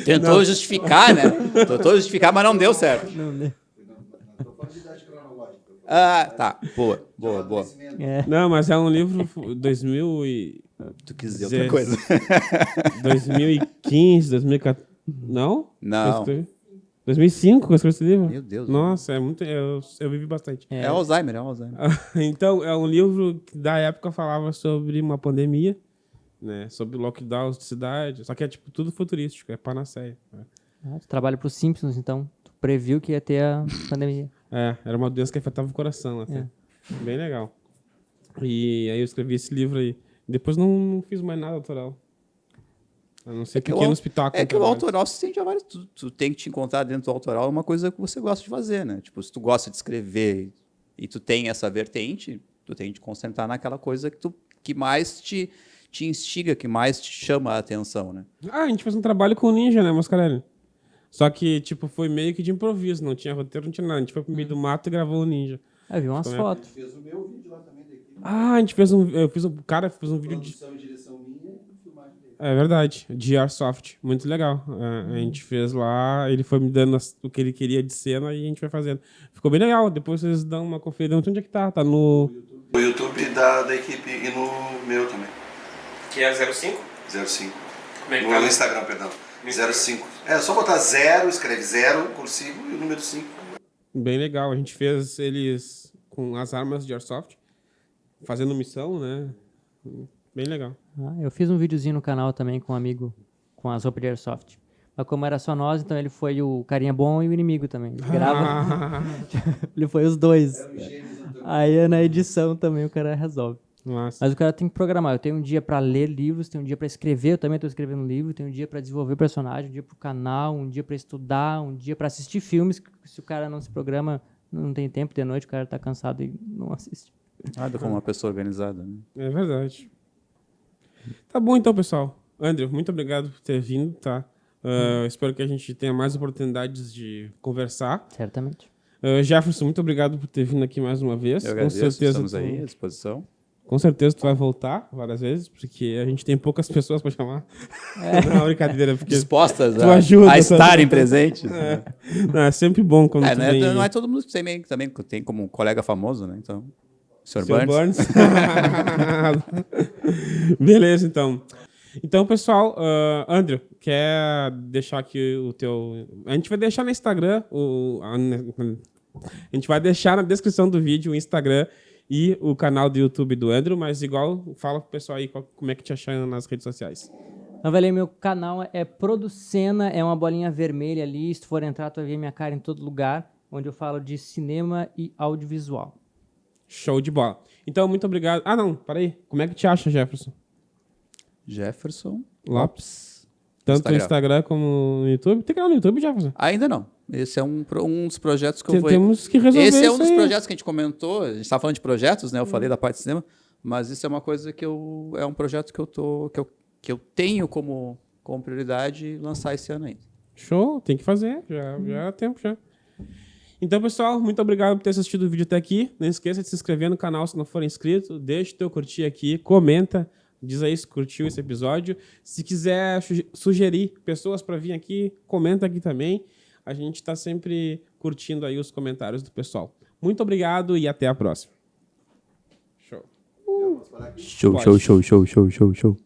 Tentou justificar, né? Tentou justificar, mas não deu certo. Ah, tá. Boa. Não, mas é um livro 2000 e... Tu quis dizer outra coisa. 2015, 2014... Não? Não. 2005 que eu escrevi esse livro? Meu Deus. Nossa, é muito... Eu vivi bastante. É Alzheimer. Então, é um livro que da época falava sobre uma pandemia, né? Sobre lockdowns de cidade. Só que é tipo tudo futurístico, é panaceia. Tu trabalha pros Simpsons, então. Tu previu que ia ter a pandemia. Era uma doença que afetava o coração até. Bem legal. E aí eu escrevi esse livro aí. Depois não fiz mais nada autoral. A não ser pequenos pitacos. É que o autoral, você tem já vários... Tu tem que te encontrar dentro do autoral uma coisa que você gosta de fazer, né? Tipo, se tu gosta de escrever e tu tem essa vertente, tu tem que te concentrar naquela coisa que mais te instiga, que mais te chama a atenção, né? A gente fez um trabalho com o Ninja, né, Mascarelli? Só que, tipo, foi meio que de improviso. Não tinha roteiro, não tinha nada. A gente foi pro meio do mato e gravou o Ninja. Eu vi umas fotos. Fez o meu vídeo lá também da equipe. A gente fez eu fiz um vídeo de... Produção e direção minha e filmagem dele. É verdade, de Airsoft, muito legal. A gente fez lá, ele foi me dando o que ele queria de cena e a gente foi fazendo. Ficou bem legal, depois vocês dão uma conferida. Onde é que tá? Tá no... No YouTube da equipe e no meu também. Que é 05? 05. Como é que No tá? Instagram, perdão. 05. É só botar 0, escreve 0, cursivo e o número 5. Bem legal, a gente fez eles com as armas de Airsoft, fazendo missão, né? Bem legal. Eu fiz um videozinho no canal também com um amigo com as roupas de Airsoft. Mas como era só nós, então ele foi o carinha bom e o inimigo também. Grava. Ele foi os dois. Aí na edição também o cara resolve. Nossa. Mas o cara tem que programar. Eu tenho um dia pra ler livros, tenho um dia pra escrever, eu também tô escrevendo livro, tenho um dia pra desenvolver personagem, um dia pro canal, um dia pra estudar, um dia pra assistir filmes. Se o cara não se programa, não tem tempo de noite, o cara tá cansado e não assiste. Nada como uma pessoa organizada, né? É verdade. Tá bom então, pessoal. Andrew, muito obrigado por ter vindo, tá? Espero que a gente tenha mais oportunidades de conversar. Certamente. Jefferson, muito obrigado por ter vindo aqui mais uma vez. Eu agradeço, estamos aí à disposição. Com certeza tu vai voltar várias vezes, porque a gente tem poucas pessoas para chamar. Não, brincadeira, porque Dispostas tu ajuda, a estarem presentes. Não, é sempre bom quando tu vem. Não é todo mundo que também tem como um colega famoso, né? Então, Sr. Sr. Burns. Beleza, então. Então, pessoal, Andrew, quer deixar aqui o teu... A gente vai deixar no Instagram, a gente vai deixar na descrição do vídeo o Instagram e o canal do YouTube do Andrew, mas igual, fala pro pessoal aí como é que te achando nas redes sociais. Então, velho, meu canal é Producena, é uma bolinha vermelha ali, se tu for entrar, tu vai ver minha cara em todo lugar, onde eu falo de cinema e audiovisual. Show de bola. Então, muito obrigado. Ah, não, peraí. Como é que te acha, Jefferson? Jefferson Lopes. Tanto no Instagram como no YouTube. Tem canal no YouTube, Jefferson? Ainda não. Esse é um dos projetos que eu vou... Temos que resolver Esse é um isso dos aí. projetos que a gente comentou. A gente estava falando de projetos, né? Eu falei da parte de cinema. Mas isso é uma coisa que é um projeto que eu tenho como prioridade lançar esse ano ainda. Show, tem que fazer. Já é tempo já. Então, pessoal, muito obrigado por ter assistido o vídeo até aqui. Não esqueça de se inscrever no canal se não for inscrito. Deixa o teu curtir aqui, comenta, diz aí se curtiu esse episódio. Se quiser sugerir pessoas para vir aqui, comenta aqui também. A gente está sempre curtindo aí os comentários do pessoal. Muito obrigado e até a próxima. Show. Show, show, show, show, show, show, show.